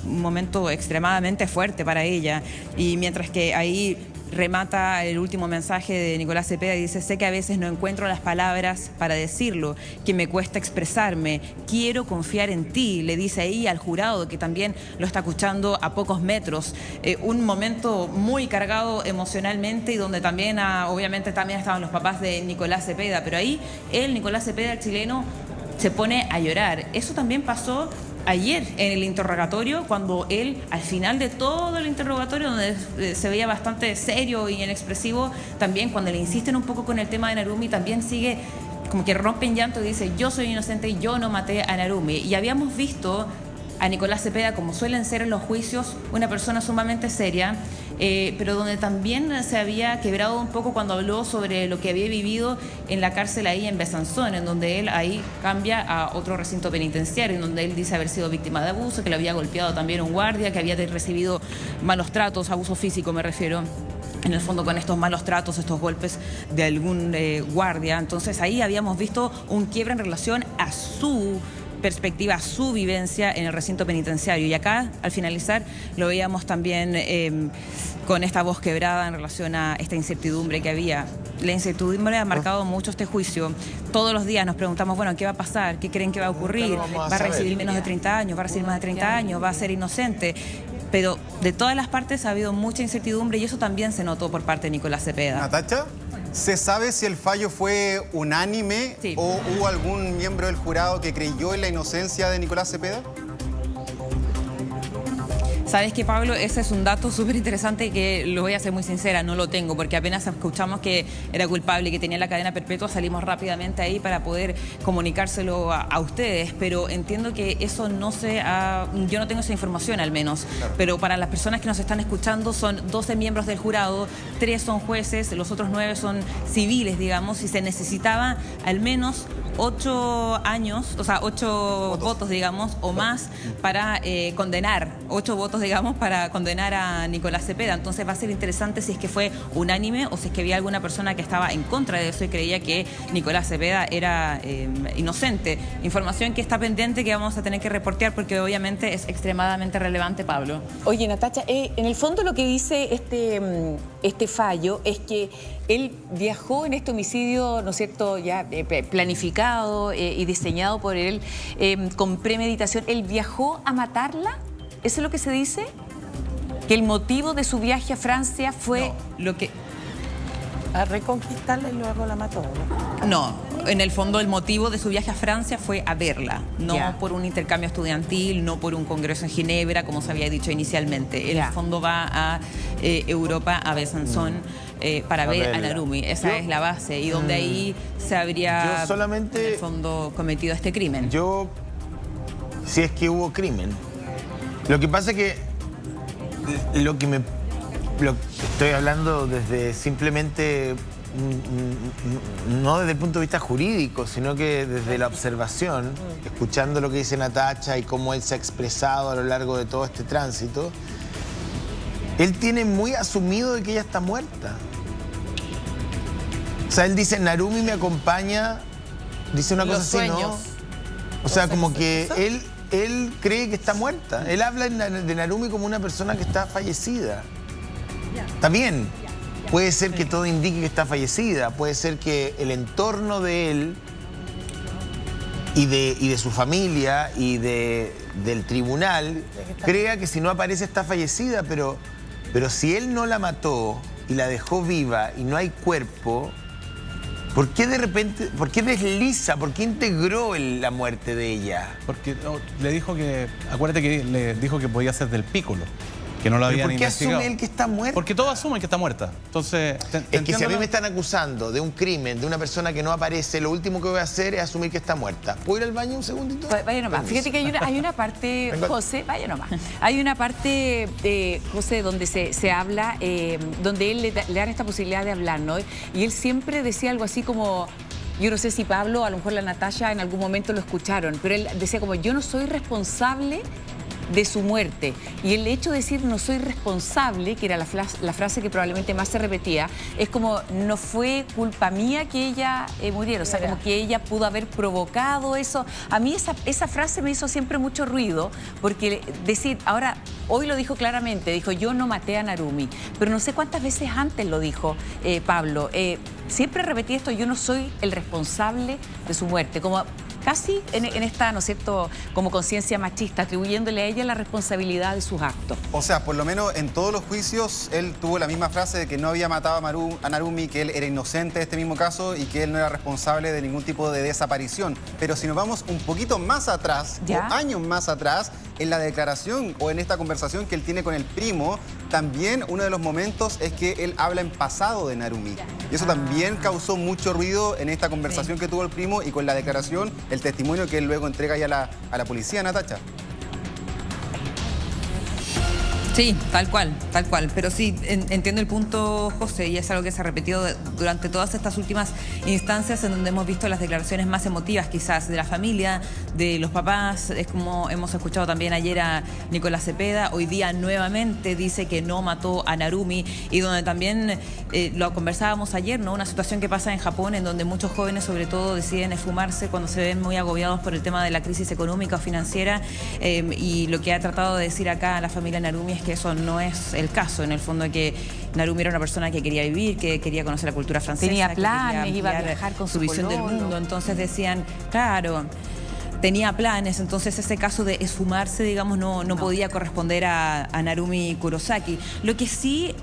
momento extremadamente fuerte para ella y mientras que ahí remata el último mensaje de Nicolás Cepeda y dice, sé que a veces no encuentro las palabras para decirlo, que me cuesta expresarme, quiero confiar en ti, le dice ahí al jurado que también lo está escuchando a pocos metros. Un momento muy cargado emocionalmente y donde también, obviamente también estaban los papás de Nicolás Cepeda, pero ahí Nicolás Cepeda, el chileno, se pone a llorar. Eso también pasó ayer en el interrogatorio, cuando él, al final de todo el interrogatorio, donde se veía bastante serio y inexpresivo, también cuando le insisten un poco con el tema de Narumi, también sigue como que rompe en llanto y dice, yo soy inocente y yo no maté a Narumi. Y habíamos visto a Nicolás Cepeda, como suelen ser en los juicios, una persona sumamente seria, pero donde también se había quebrado un poco cuando habló sobre lo que había vivido en la cárcel ahí en Besanzón, en donde él ahí cambia a otro recinto penitenciario, en donde él dice haber sido víctima de abuso, que le había golpeado también un guardia, que había recibido malos tratos, abuso físico me refiero. en el fondo con estos malos tratos, estos golpes de algún guardia. Entonces ahí habíamos visto un quiebre en relación a su perspectiva, su vivencia en el recinto penitenciario. Y acá, al finalizar, lo veíamos también con esta voz quebrada en relación a esta incertidumbre que había. La incertidumbre ha marcado mucho este juicio. Todos los días nos preguntamos, bueno, ¿qué va a pasar? ¿Qué creen que va a ocurrir? ¿Va a recibir menos de 30 años? ¿Va a recibir más de 30 años? ¿Va a ser inocente? Pero de todas las partes ha habido mucha incertidumbre y eso también se notó por parte de Nicolás Cepeda. Natacha, ¿se sabe si el fallo fue unánime o hubo algún miembro del jurado que creyó en la inocencia de Nicolás Cepeda? ¿Sabes qué, Pablo? Ese es un dato súper interesante que, lo voy a ser muy sincera, no lo tengo, porque apenas escuchamos que era culpable y que tenía la cadena perpetua, salimos rápidamente ahí para poder comunicárselo a ustedes, pero entiendo que eso no se ha... Yo no tengo esa información al menos, claro. Pero para las personas que nos están escuchando son 12 miembros del jurado, 3 son jueces, los otros 9 son civiles, digamos, y se necesitaba al menos 8 años, o sea, 8 votos, digamos, o más para condenar, 8 votos, digamos, para condenar a Nicolás Cepeda. Entonces va a ser interesante si es que fue unánime o si es que había alguna persona que estaba en contra de eso y creía que Nicolás Cepeda era inocente. Información que está pendiente, que vamos a tener que reportear porque obviamente es extremadamente relevante, Pablo. Oye, Natacha, en el fondo lo que dice este fallo es que él viajó en este homicidio, ¿no es cierto?, ya planificado y diseñado por él con premeditación. ¿Él viajó a matarla? ¿Eso es lo que se dice? ¿Que el motivo de su viaje a Francia fue lo que...? A reconquistarla y luego la mató, ¿no? No, en el fondo el motivo de su viaje a Francia fue a verla, no por un intercambio estudiantil, no por un congreso en Ginebra, como se había dicho inicialmente. En el fondo va a Europa, a Besançon, para ver a Narumi. Esa es la base y donde ahí se habría en el fondo cometido este crimen. Si es que hubo crimen. Lo que pasa es que estoy hablando desde simplemente, no desde el punto de vista jurídico, sino que desde la observación, escuchando lo que dice Natacha y cómo él se ha expresado a lo largo de todo este tránsito, él tiene muy asumido de que ella está muerta. O sea, él dice, Narumi me acompaña, dice una cosa así, ¿no? O sea, como que él cree que está muerta. Él habla de Narumi como una persona que está fallecida. Está bien. Puede ser que todo indique que está fallecida. Puede ser que el entorno de él y de su familia y del tribunal crea que si no aparece está fallecida. Pero si él no la mató y la dejó viva y no hay cuerpo... ¿Por qué de repente, por qué desliza, por qué integró la muerte de ella? Porque le dijo que, acuérdate que le dijo que podía ser del Piccolo, que no lo habían investigado. ¿Por qué asume él que está muerta? Porque todos asumen que está muerta. Entonces, es que si a mí me están acusando de un crimen, de una persona que no aparece, lo último que voy a hacer es asumir que está muerta. ¿Puedo ir al baño un segundito? Vaya nomás. Fíjate que hay una parte, José, vaya nomás. Hay una parte, José, donde se habla, donde él le dan esta posibilidad de hablar, ¿no? Y él siempre decía algo así como... Yo no sé si Pablo, a lo mejor la Natacha en algún momento lo escucharon, pero él decía como, yo no soy responsable de su muerte. Y el hecho de decir no soy responsable, que era la frase que probablemente más se repetía, es como no fue culpa mía que ella muriera, o sea, como que ella pudo haber provocado eso. A mí esa frase me hizo siempre mucho ruido, porque decir, ahora, hoy lo dijo claramente, dijo yo no maté a Narumi, pero no sé cuántas veces antes lo dijo Pablo. Siempre repetí esto, yo no soy el responsable de su muerte, como casi en esta, ¿no es cierto?, como conciencia machista, atribuyéndole a ella la responsabilidad de sus actos. O sea, por lo menos en todos los juicios él tuvo la misma frase de que no había matado a Narumi, que él era inocente de este mismo caso y que él no era responsable de ningún tipo de desaparición. Pero si nos vamos un poquito más atrás, o años más atrás, en la declaración o en esta conversación que él tiene con el primo, también uno de los momentos es que él habla en pasado de Narumi. Y eso también causó mucho ruido en esta conversación que tuvo el primo y con la declaración, el testimonio que él luego entrega ya a la policía, Natacha. Sí, tal cual. Pero sí, entiendo el punto, José, y es algo que se ha repetido durante todas estas últimas instancias en donde hemos visto las declaraciones más emotivas quizás de la familia, de los papás. Es como hemos escuchado también ayer a Nicolás Cepeda, hoy día nuevamente dice que no mató a Narumi, y donde también lo conversábamos ayer, ¿no? Una situación que pasa en Japón en donde muchos jóvenes sobre todo deciden esfumarse cuando se ven muy agobiados por el tema de la crisis económica o financiera, y lo que ha tratado de decir acá la familia Narumi es que eso no es el caso. En el fondo, que Narumi era una persona que quería vivir, que quería conocer la cultura francesa. Tenía planes, que iba a viajar con su visión del mundo. Entonces decían, claro, tenía planes, entonces ese caso de esfumarse, digamos, no podía corresponder a Narumi Kurosaki. Lo que sí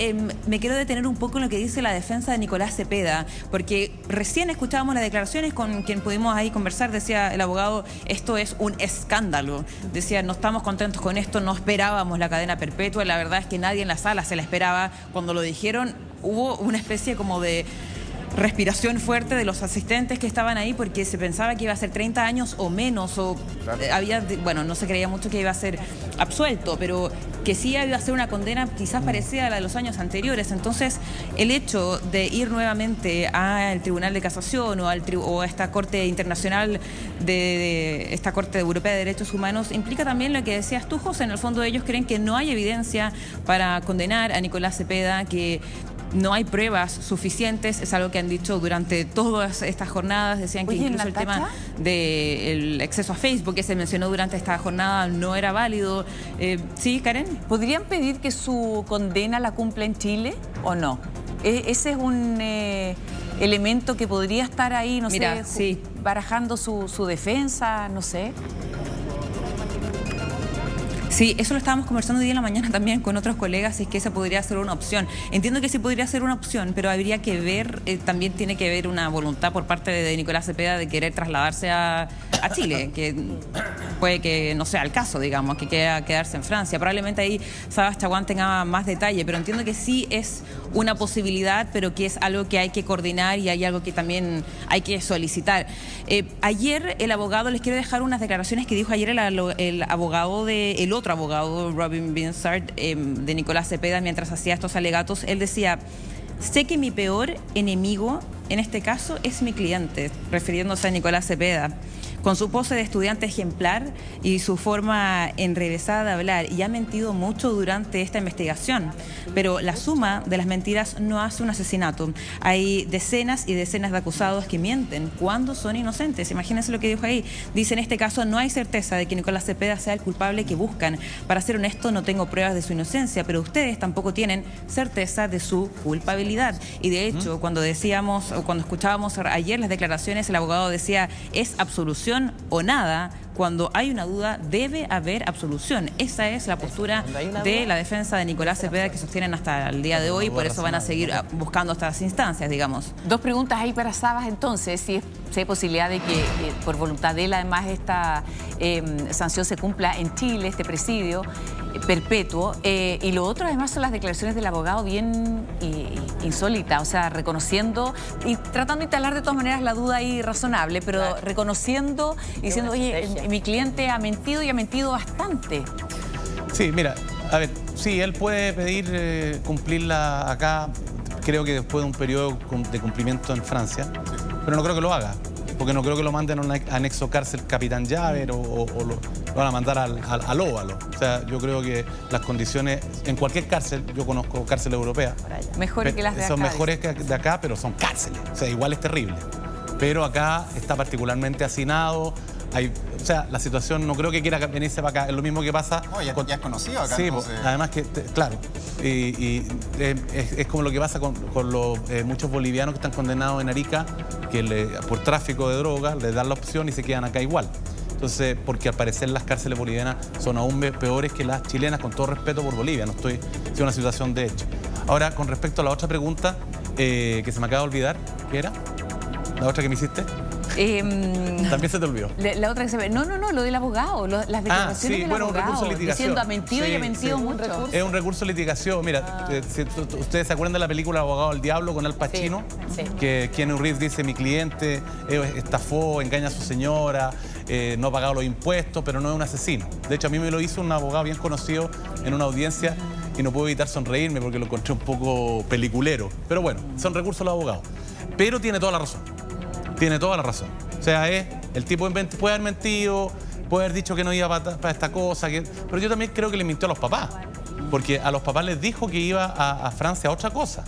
me quiero detener un poco en lo que dice la defensa de Nicolás Cepeda, porque recién escuchábamos las declaraciones con quien pudimos ahí conversar, decía el abogado, esto es un escándalo. Decía, no estamos contentos con esto, no esperábamos la cadena perpetua, la verdad es que nadie en la sala se la esperaba. Cuando lo dijeron, hubo una especie como de respiración fuerte de los asistentes que estaban ahí, porque se pensaba que iba a ser 30 años o menos, o claro. No se creía mucho que iba a ser absuelto, pero que sí iba a ser una condena quizás parecida a la de los años anteriores. Entonces, el hecho de ir nuevamente al Tribunal de Casación o a esta Corte Internacional de esta Corte Europea de Derechos Humanos implica también lo que decías tú, José. En el fondo, ellos creen que no hay evidencia para condenar a Nicolás Cepeda, que no hay pruebas suficientes, es algo que han dicho durante todas estas jornadas. Decían que incluso el tema del acceso a Facebook que se mencionó durante esta jornada no era válido. ¿Sí, Karen? ¿Podrían pedir que su condena la cumpla en Chile o no? Ese es un elemento que podría estar ahí, no sé, sí, barajando su defensa, no sé. Sí, eso lo estábamos conversando hoy día en la mañana también con otros colegas, y es que esa podría ser una opción. Entiendo que sí podría ser una opción, pero habría que ver, también tiene que haber una voluntad por parte de Nicolás Cepeda de querer trasladarse a Chile, que puede que no sea el caso, digamos, que quiera quedarse en Francia. Probablemente ahí Sabas Chaguán tenga más detalle, pero entiendo que sí es una posibilidad, pero que es algo que hay que coordinar y hay algo que también hay que solicitar. Ayer el abogado, les quiero dejar unas declaraciones que dijo ayer el abogado el otro abogado, Robin Binsard, de Nicolás Cepeda, mientras hacía estos alegatos. Él decía, sé que mi peor enemigo en este caso es mi cliente, refiriéndose a Nicolás Cepeda. Con su pose de estudiante ejemplar y su forma enrevesada de hablar, y ha mentido mucho durante esta investigación. Pero la suma de las mentiras no hace un asesinato. Hay decenas y decenas de acusados que mienten cuando son inocentes. Imagínense lo que dijo ahí. Dice, en este caso no hay certeza de que Nicolás Cepeda sea el culpable que buscan. Para ser honesto, no tengo pruebas de su inocencia, pero ustedes tampoco tienen certeza de su culpabilidad. Y de hecho, cuando decíamos, o cuando escuchábamos ayer las declaraciones, el abogado decía, es absolución o nada. Cuando hay una duda, debe haber absolución. Esa es la postura de la defensa de Nicolás Cepeda, que sostienen hasta el día de hoy, por eso van a seguir buscando estas instancias, digamos. Dos preguntas ahí para Sabas, entonces, si hay posibilidad de que, por voluntad de él, además, esta sanción se cumpla en Chile, este presidio perpetuo. Y lo otro, además, son las declaraciones del abogado bien insólitas, o sea, reconociendo y tratando de instalar de todas maneras la duda ahí razonable, pero reconociendo y diciendo, oye, mi cliente ha mentido y ha mentido bastante. Sí, mira, a ver, sí, él puede pedir cumplirla acá, creo que después de un periodo de cumplimiento en Francia, pero no creo que lo haga, porque no creo que lo manden a un anexo cárcel Capitán Llaver o lo van a mandar al óvalo. O sea, yo creo que las condiciones, en cualquier cárcel, yo conozco cárceles europeas, mejores que las de acá. Son mejores que de acá, pero son cárceles, o sea, igual es terrible. Pero acá está particularmente hacinado. O sea, la situación no creo que quiera venirse para acá. Es lo mismo que pasa... ya es conocido acá. Sí, entonces... además que, claro, es como lo que pasa con los muchos bolivianos que están condenados en Arica, que por tráfico de drogas les dan la opción y se quedan acá igual. Entonces, porque al parecer las cárceles bolivianas son aún peores que las chilenas, con todo respeto por Bolivia. No estoy... Es una situación de hecho. Ahora, con respecto a la otra pregunta, que se me acaba de olvidar, ¿qué era? ¿La otra que me hiciste? También se te olvidó. La otra que se ve. No, lo del abogado, las declaraciones del abogado. Un recurso de litigación. Diciendo ha mentido y ha mentido mucho. Es un recurso de litigación. Mira, si ustedes se acuerdan de la película Abogado del Diablo con Al Pacino, que Keanu Reeves dice, mi cliente estafó, engaña a su señora, no ha pagado los impuestos, pero no es un asesino. De hecho, a mí me lo hizo un abogado bien conocido en una audiencia y no puedo evitar sonreírme porque lo encontré un poco peliculero. Pero bueno, son recursos de los abogados. Pero tiene toda la razón. Tiene toda la razón. O sea, el tipo puede haber mentido, puede haber dicho que no iba para esta cosa, pero yo también creo que le mintió a los papás. Porque a los papás les dijo que iba a Francia a otra cosa.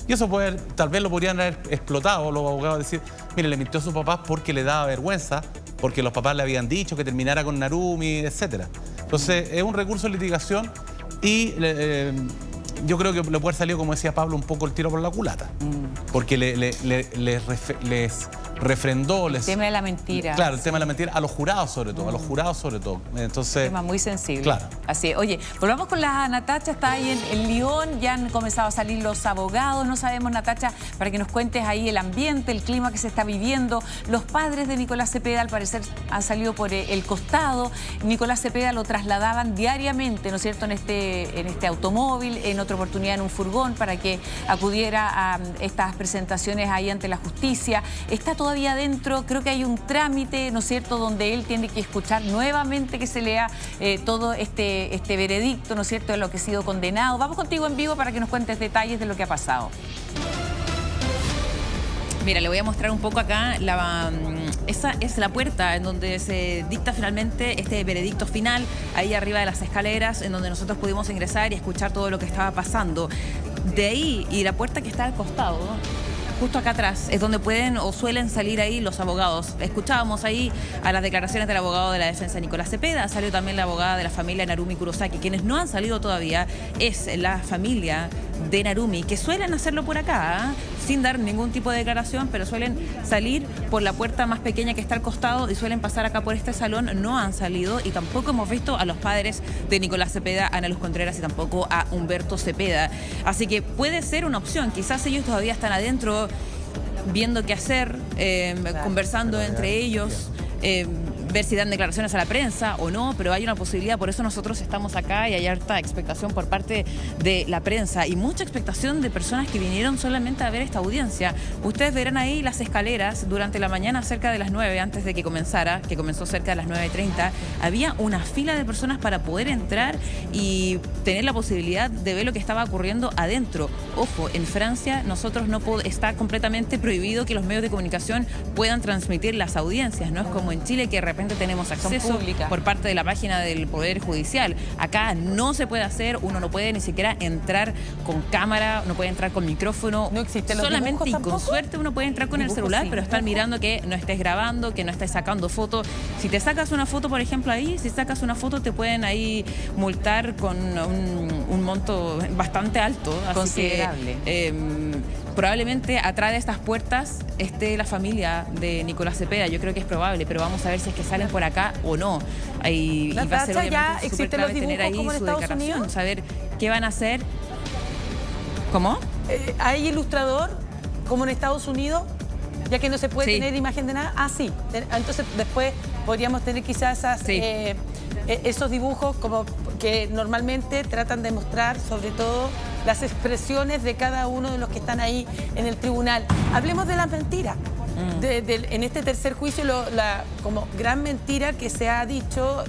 Y eso tal vez lo podrían haber explotado los abogados, decir, mire, le mintió a sus papás porque le daba vergüenza, porque los papás le habían dicho que terminara con Narumi, etc. Entonces, es un recurso de litigación y yo creo que le puede haber salido, como decía Pablo, un poco el tiro por la culata. Porque les refrendó. El tema de la mentira. Claro, el tema de la mentira, a los jurados sobre todo, Entonces, tema muy sensible. Claro. Así es. Oye, volvamos con la Natacha, está ahí en Lyon, ya han comenzado a salir los abogados, no sabemos, Natacha, para que nos cuentes ahí el ambiente, el clima que se está viviendo. Los padres de Nicolás Cepeda, al parecer, han salido por el costado. Nicolás Cepeda lo trasladaban diariamente, ¿no es cierto?, en este automóvil, en otra oportunidad en un furgón, para que acudiera a estas presentaciones ahí ante la justicia. Está todavía adentro, creo que hay un trámite, ¿no es cierto?, donde él tiene que escuchar nuevamente que se lea todo este veredicto, ¿no es cierto?, de lo que ha sido condenado. Vamos contigo en vivo para que nos cuentes detalles de lo que ha pasado. Mira, le voy a mostrar un poco acá, esa es la puerta en donde se dicta finalmente este veredicto final, ahí arriba de las escaleras, en donde nosotros pudimos ingresar y escuchar todo lo que estaba pasando. De ahí, y la puerta que está al costado, justo acá atrás, es donde pueden o suelen salir ahí los abogados. Escuchábamos ahí a las declaraciones del abogado de la defensa, Nicolás Cepeda, salió también la abogada de la familia Narumi Kurosaki. Quienes no han salido todavía es la familia de Narumi, que suelen hacerlo por acá, sin dar ningún tipo de declaración, pero suelen salir por la puerta más pequeña que está al costado y suelen pasar acá por este salón. No han salido y tampoco hemos visto a los padres de Nicolás Cepeda, Ana Luz Contreras, y tampoco a Humberto Cepeda. Así que puede ser una opción. Quizás ellos todavía están adentro viendo qué hacer, conversando entre ellos, ver si dan declaraciones a la prensa o no, pero hay una posibilidad. Por eso nosotros estamos acá y hay harta expectación por parte de la prensa y mucha expectación de personas que vinieron solamente a ver esta audiencia. Ustedes verán ahí las escaleras durante la mañana cerca de las 9, antes de que comenzara, que comenzó cerca de las 9:30, había una fila de personas para poder entrar y tener la posibilidad de ver lo que estaba ocurriendo adentro. Ojo, en Francia está completamente prohibido que los medios de comunicación puedan transmitir las audiencias, no es como en Chile, que de repente tenemos acceso por parte de la página del Poder Judicial. Acá no se puede hacer, uno no puede ni siquiera entrar con cámara, no puede entrar con micrófono. No existen los solamente y tampoco. Con suerte uno puede entrar con el celular, pero están mirando que no estés grabando, que no estés sacando fotos. Si te sacas una foto, por ejemplo, si sacas una foto, te pueden ahí multar con un monto bastante alto. Considerable. Así que, probablemente atrás de estas puertas esté la familia de Nicolás Cepeda. Yo creo que es probable, pero vamos a ver si es que salen por acá o no. Y va a ser obviamente súper clave tener ahí su declaración, saber qué van a hacer. ¿Cómo? ¿Hay ilustrador como en Estados Unidos? Ya que no se puede tener imagen de nada. Ah, sí. Entonces después podríamos tener quizás esos dibujos como que normalmente tratan de mostrar sobre todo las expresiones de cada uno de los que están ahí en el tribunal. Hablemos de las mentiras. En este tercer juicio, la como gran mentira que se ha dicho,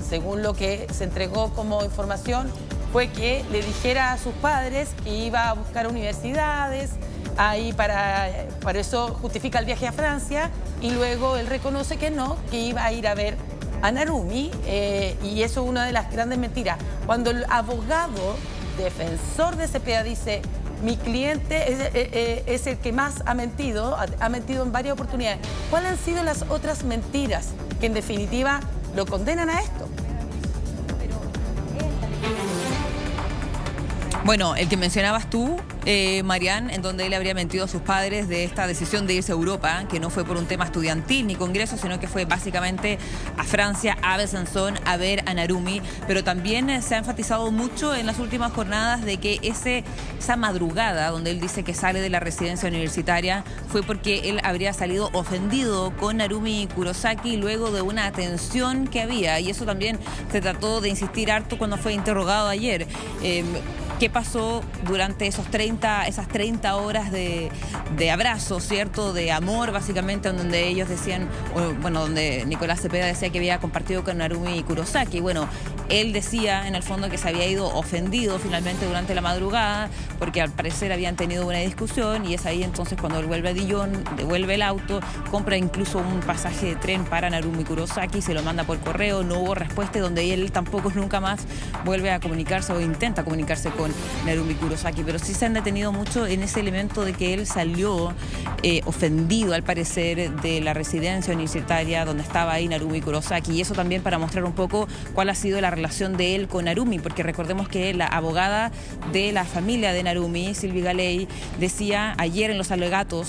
según lo que se entregó como información, fue que le dijera a sus padres que iba a buscar universidades, ahí para eso justifica el viaje a Francia, y luego él reconoce que no, que iba a ir a ver a Narumi, y eso es una de las grandes mentiras. Cuando el abogado defensor de Cepeda dice: mi cliente es el que más ha mentido en varias oportunidades. ¿Cuáles han sido las otras mentiras que en definitiva lo condenan a esto? Bueno, el que mencionabas tú, Marian, en donde él habría mentido a sus padres de esta decisión de irse a Europa, que no fue por un tema estudiantil ni congreso, sino que fue básicamente a Francia, a Besançon, a ver a Narumi. Pero también se ha enfatizado mucho en las últimas jornadas de que esa madrugada donde él dice que sale de la residencia universitaria fue porque él habría salido ofendido con Narumi Kurosaki luego de una tensión que había. Y eso también se trató de insistir harto cuando fue interrogado ayer. ¿Qué pasó durante esas 30 horas de abrazo, ¿cierto? De amor, básicamente, donde ellos decían, bueno, donde Nicolás Cepeda decía que había compartido con Narumi Kurosaki. Bueno, Él decía, en el fondo, que se había ido ofendido finalmente durante la madrugada, porque al parecer habían tenido una discusión, y es ahí entonces cuando él vuelve a Dijon, devuelve el auto, compra incluso un pasaje de tren para Narumi Kurosaki, se lo manda por correo, no hubo respuesta, donde él tampoco nunca más vuelve a comunicarse o intenta comunicarse con Narumi Kurosaki. Pero sí se han detenido mucho en ese elemento de que él salió ofendido, al parecer, de la residencia universitaria donde estaba ahí Narumi Kurosaki, y eso también para mostrar un poco cuál ha sido la relación de él con Narumi, porque recordemos que la abogada de la familia de Narumi, Sylvie Galey, decía ayer en los alegatos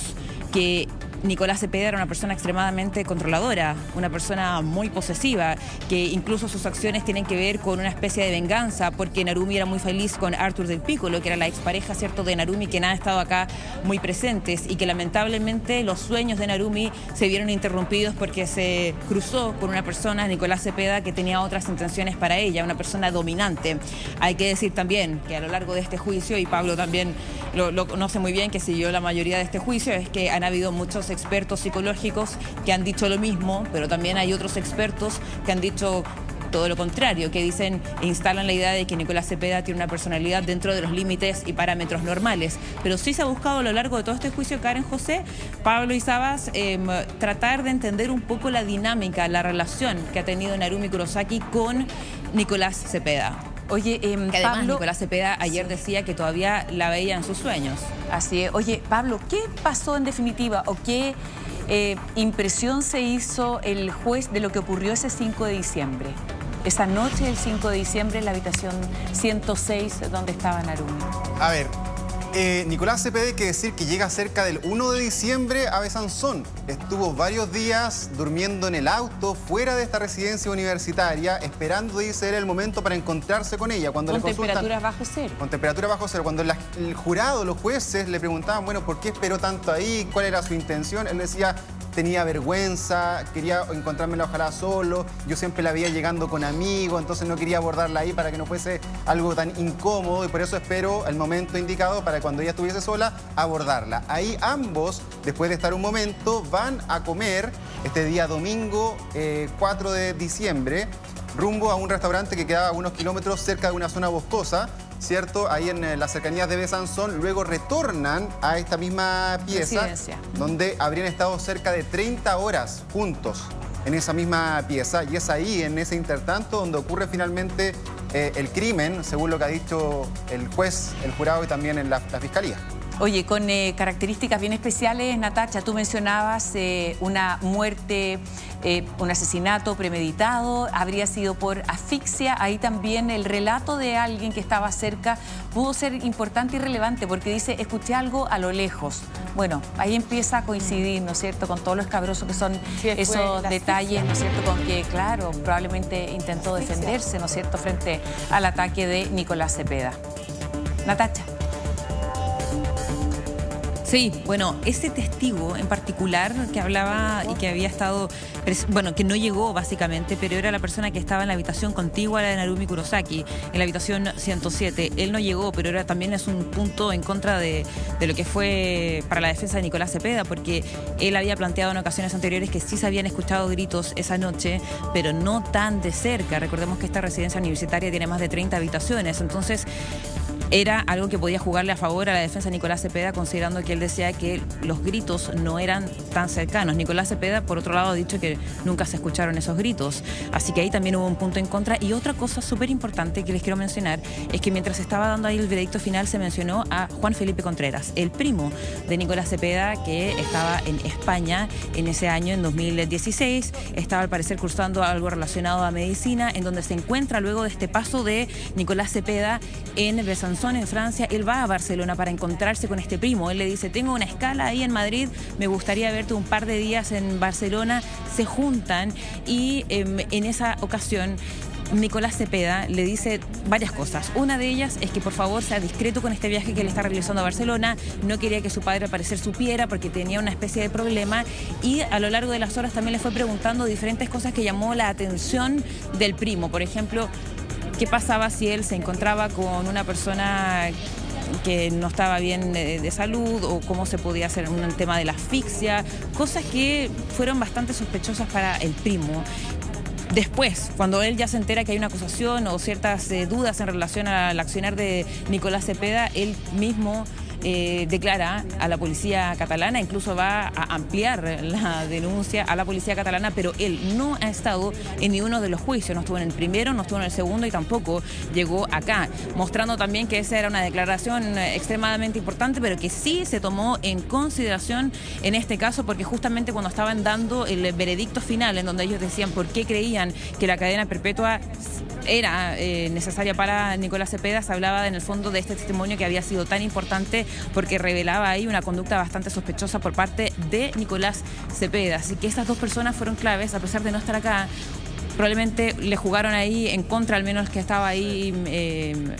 que Nicolás Cepeda era una persona extremadamente controladora, una persona muy posesiva, que incluso sus acciones tienen que ver con una especie de venganza, porque Narumi era muy feliz con Arthur del Piccolo, que era la expareja, ¿cierto?, de Narumi, que han estado acá muy presentes, y que lamentablemente los sueños de Narumi se vieron interrumpidos porque se cruzó con una persona, Nicolás Cepeda, que tenía otras intenciones para ella, una persona dominante. Hay que decir también que a lo largo de este juicio, y Pablo también lo conoce muy bien, que siguió la mayoría de este juicio, es que han habido muchos expertos psicológicos que han dicho lo mismo, pero también hay otros expertos que han dicho todo lo contrario, que dicen e instalan la idea de que Nicolás Cepeda tiene una personalidad dentro de los límites y parámetros normales. Pero sí se ha buscado a lo largo de todo este juicio, Karen, José, Pablo y Sabas, tratar de entender un poco la dinámica, la relación que ha tenido Narumi Kurosaki con Nicolás Cepeda. Oye, que además Pablo, Nicolás Cepeda ayer decía que todavía la veía en sus sueños. Así es. Oye, Pablo, ¿qué pasó en definitiva o qué impresión se hizo el juez de lo que ocurrió ese 5 de diciembre? Esa noche del 5 de diciembre en la habitación 106 donde estaba Narumi. A ver, Nicolás Cepeda, hay que decir que llega cerca del 1 de diciembre a Besanzón. Estuvo varios días durmiendo en el auto fuera de esta residencia universitaria, esperando, dice él, el momento para encontrarse con ella. Cuando con le consultan, temperaturas bajo cero. Con temperatura bajo cero. Cuando el jurado, los jueces, le preguntaban, bueno, ¿por qué esperó tanto ahí? ¿Cuál era su intención? Él decía, tenía vergüenza, quería encontrármela ojalá solo, yo siempre la veía llegando con amigos, entonces no quería abordarla ahí para que no fuese algo tan incómodo, y por eso espero el momento indicado para cuando ella estuviese sola, abordarla. Ahí ambos, después de estar un momento, van a comer este día domingo 4 de diciembre, rumbo a un restaurante que quedaba a unos kilómetros cerca de una zona boscosa, ¿cierto? Ahí en las cercanías de Besanzón. Luego retornan a esta misma pieza, donde habrían estado cerca de 30 horas juntos en esa misma pieza, y es ahí, en ese intertanto, donde ocurre finalmente el crimen, según lo que ha dicho el juez, el jurado y también en la fiscalía. Oye, con características bien especiales, Natacha, tú mencionabas una muerte, un asesinato premeditado, habría sido por asfixia. Ahí también el relato de alguien que estaba cerca pudo ser importante y relevante, porque dice, escuché algo a lo lejos. Bueno, ahí empieza a coincidir, ¿no es cierto?, con todo lo escabroso que son esos detalles, ¿no es cierto?, con que, claro, probablemente intentó defenderse, ¿no es cierto?, frente al ataque de Nicolás Cepeda. Natacha. Sí, bueno, ese testigo en particular que hablaba y que había estado, bueno, que no llegó básicamente, pero era la persona que estaba en la habitación contigua a la de Narumi Kurosaki, en la habitación 107. Él no llegó, pero también es un punto en contra de lo que fue para la defensa de Nicolás Cepeda, porque él había planteado en ocasiones anteriores que sí se habían escuchado gritos esa noche, pero no tan de cerca. Recordemos que esta residencia universitaria tiene más de 30 habitaciones, entonces era algo que podía jugarle a favor a la defensa de Nicolás Cepeda, considerando que él decía que los gritos no eran tan cercanos. Nicolás Cepeda, por otro lado, ha dicho que nunca se escucharon esos gritos. Así que ahí también hubo un punto en contra. Y otra cosa súper importante que les quiero mencionar es que mientras estaba dando ahí el veredicto final, se mencionó a Juan Felipe Contreras, el primo de Nicolás Cepeda, que estaba en España en ese año, en 2016. Estaba al parecer cursando algo relacionado a medicina, en donde se encuentra luego de este paso de Nicolás Cepeda en Besanzón, en Francia. Él va a Barcelona para encontrarse con este primo. Él le dice, tengo una escala ahí en Madrid, me gustaría verte un par de días en Barcelona. Se juntan y en esa ocasión Nicolás Cepeda le dice varias cosas. Una de ellas es que por favor sea discreto con este viaje que él está realizando a Barcelona. No quería que su padre al parecer supiera porque tenía una especie de problema, y a lo largo de las horas también le fue preguntando diferentes cosas que llamó la atención del primo. Por ejemplo, ¿qué pasaba si él se encontraba con una persona que no estaba bien de salud, o cómo se podía hacer un tema de la asfixia? Cosas que fueron bastante sospechosas para el primo. Después, cuando él ya se entera que hay una acusación o ciertas dudas en relación al accionar de Nicolás Cepeda, él mismo declara a la policía catalana, incluso va a ampliar la denuncia a la policía catalana, pero él no ha estado en ninguno de los juicios, no estuvo en el primero, no estuvo en el segundo y tampoco llegó acá, mostrando también que esa era una declaración extremadamente importante, pero que sí se tomó en consideración en este caso, porque justamente cuando estaban dando el veredicto final, en donde ellos decían por qué creían que la cadena perpetua era necesaria para Nicolás Cepeda, se hablaba en el fondo de este testimonio que había sido tan importante porque revelaba ahí una conducta bastante sospechosa por parte de Nicolás Cepeda. Así que estas dos personas fueron claves, a pesar de no estar acá. Probablemente le jugaron ahí en contra, al menos que estaba ahí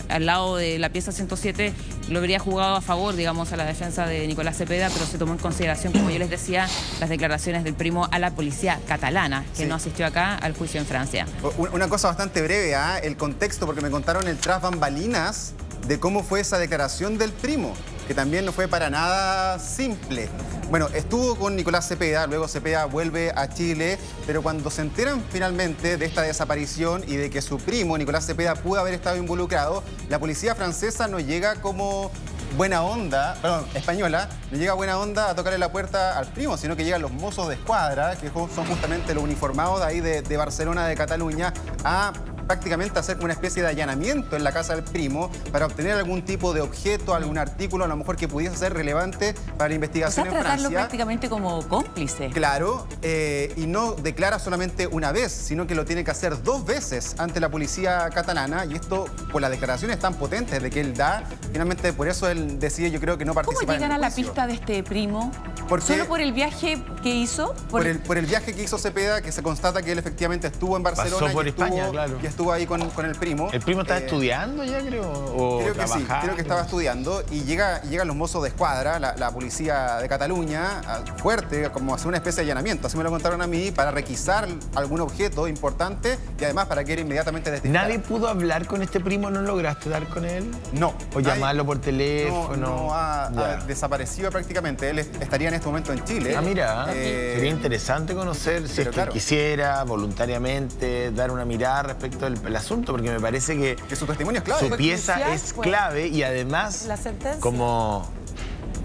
al lado de la pieza 107, lo habría jugado a favor, digamos, a la defensa de Nicolás Cepeda, pero se tomó en consideración, como yo les decía, las declaraciones del primo a la policía catalana, que no asistió acá al juicio en Francia. Una cosa bastante breve, el contexto, porque me contaron el tras bambalinas de cómo fue esa declaración del primo, que también no fue para nada simple. Bueno, estuvo con Nicolás Cepeda, luego Cepeda vuelve a Chile, pero cuando se enteran finalmente de esta desaparición y de que su primo, Nicolás Cepeda, pudo haber estado involucrado, la policía francesa no llega como buena onda, perdón, española, no llega buena onda a tocarle la puerta al primo, sino que llegan los mozos de escuadra, que son justamente los uniformados de ahí de Barcelona, de Cataluña, a prácticamente hacer una especie de allanamiento en la casa del primo para obtener algún tipo de objeto, algún artículo, a lo mejor que pudiese ser relevante para la investigación en Francia. Tratarlo prácticamente como cómplice. Claro, y no declara solamente una vez, sino que lo tiene que hacer 2 veces ante la policía catalana, y esto por las declaraciones tan potentes de que él da, finalmente por eso él decide, yo creo, que no participar. ¿Cómo llegan en el a la juicio. pista de este primo? ¿Solo por el viaje que hizo? Por el viaje que hizo Cepeda, que se constata que él efectivamente estuvo en Barcelona. Pasó por España, claro. Y estuvo ahí con el primo. ¿El primo estaba estudiando ya, creo? ¿O creo que sí, creo que estaba estudiando. Y llegan los mozos de escuadra, la policía de Cataluña, fuerte, como hacer una especie de allanamiento. Así me lo contaron a mí, para requisar algún objeto importante y además para que él inmediatamente testificara. ¿Nadie pudo hablar con este primo? ¿No lograste dar con él? No. ¿O llamarlo por teléfono? No ha desaparecido prácticamente. Él estaría en este momento en Chile. Ah, mira, sería interesante conocer si es que quisiera voluntariamente dar una mirada respecto al asunto, porque me parece que su testimonio es clave. Su pieza es clave y además, como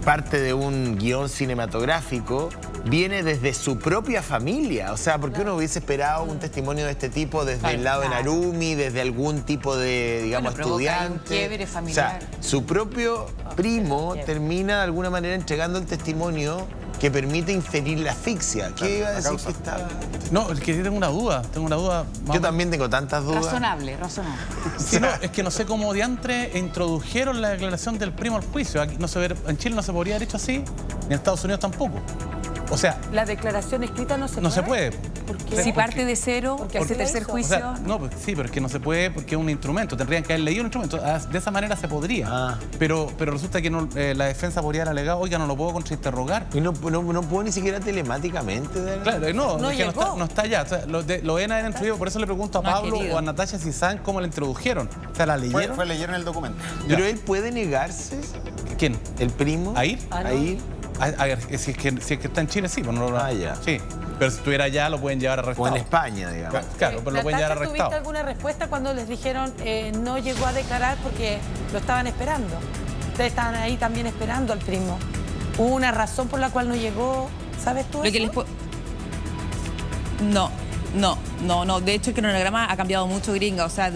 parte de un guión cinematográfico, viene desde su propia familia. O sea, ¿por qué uno hubiese esperado un testimonio de este tipo desde el lado de Narumi, desde algún tipo de, digamos, estudiante? Un quiebre familiar. O sea, su propio primo termina de alguna manera entregando el testimonio que permite inferir la asfixia. ¿Qué iba a decir que estaba...? No, es que tengo una duda. Yo también tengo tantas dudas. Razonable. Sí, no, es que no sé cómo diantre introdujeron la declaración del primo al juicio. Aquí en Chile no se podría haber hecho así, ni en Estados Unidos tampoco. O sea... La declaración escrita no se puede. No se puede. ¿Por qué? Si parte de cero, porque hace tercer juicio... O sea, no, pues, sí, pero es que no se puede porque es un instrumento. Tendrían que haber leído un instrumento. De esa manera se podría. Pero resulta que no, la defensa podría haber alegado, oiga, no lo puedo contrainterrogar. Y no puedo ni siquiera telemáticamente. Claro, no es que no está allá. O sea, lo deben haber introducido. Por eso le pregunto a Pablo o a Natasha si saben cómo la introdujeron. O sea, ¿la leyeron? Leyeron el documento. Pero él puede negarse. ¿Quién? ¿El primo? ¿A ir? A ir. A ver, si es que está en Chile, sí. Pues no, ya. Sí. Pero si estuviera allá, lo pueden llevar arrestado. O en España, digamos. Claro, pero lo pueden llevar arrestado. ¿Tuviste alguna respuesta cuando les dijeron no llegó a declarar porque lo estaban esperando? Ustedes estaban ahí también esperando al primo. ¿Hubo una razón por la cual no llegó? ¿Sabes tú eso? No. De hecho, el cronograma ha cambiado mucho, gringa. O sea,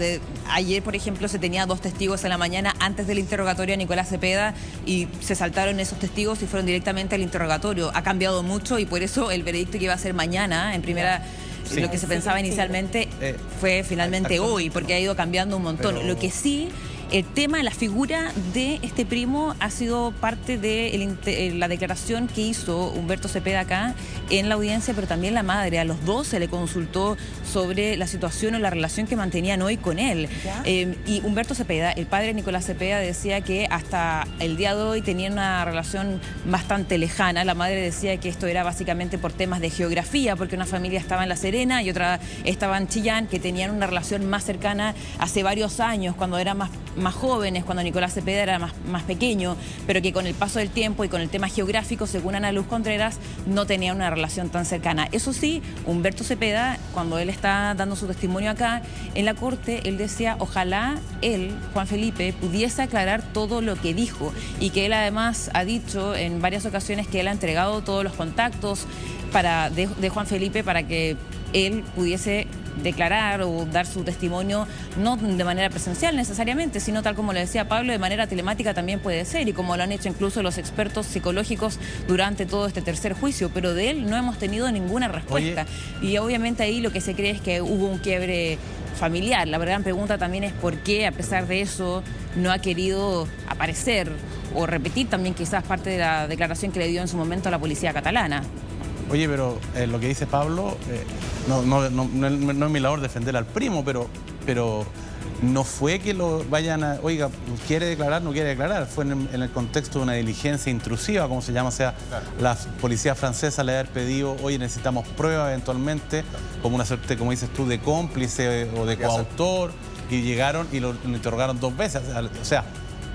ayer, por ejemplo, se tenía 2 testigos en la mañana antes del interrogatorio a Nicolás Cepeda y se saltaron esos testigos y fueron directamente al interrogatorio. Ha cambiado mucho y por eso el veredicto que iba a ser mañana, en primera... Sí. Lo que se pensaba inicialmente fue finalmente hoy, porque ha ido cambiando un montón. Pero... Lo que sí... El tema, la figura de este primo ha sido parte de la declaración que hizo Humberto Cepeda acá en la audiencia, pero también la madre. A los dos se le consultó sobre la situación o la relación que mantenían hoy con él. Y Humberto Cepeda, el padre de Nicolás Cepeda, decía que hasta el día de hoy tenían una relación bastante lejana. La madre decía que esto era básicamente por temas de geografía, porque una familia estaba en La Serena y otra estaba en Chillán, que tenían una relación más cercana hace varios años, cuando era más más jóvenes, cuando Nicolás Cepeda era más pequeño, pero que con el paso del tiempo y con el tema geográfico, según Ana Luz Contreras, no tenía una relación tan cercana. Eso sí, Humberto Cepeda, cuando él está dando su testimonio acá en la corte, él decía, ojalá él, Juan Felipe, pudiese aclarar todo lo que dijo, y que él además ha dicho en varias ocasiones que él ha entregado todos los contactos de Juan Felipe para que él pudiese declarar o dar su testimonio, no de manera presencial necesariamente, sino tal como le decía Pablo, de manera telemática también puede ser, y como lo han hecho incluso los expertos psicológicos durante todo este tercer juicio, pero de él no hemos tenido ninguna respuesta. Oye. Y obviamente ahí lo que se cree es que hubo un quiebre familiar. La gran pregunta también es por qué, a pesar de eso, no ha querido aparecer o repetir también quizás parte de la declaración que le dio en su momento a la policía catalana. Oye, pero lo que dice Pablo, no es mi labor defender al primo, pero no fue que lo vayan a... Oiga, ¿quiere declarar? No quiere declarar. Fue en el contexto de una diligencia intrusiva, como se llama. O sea, claro, la policía francesa le ha pedido, oye, necesitamos pruebas eventualmente, como una suerte, como dices tú, de cómplice o de coautor, y llegaron y lo interrogaron 2 veces. O sea,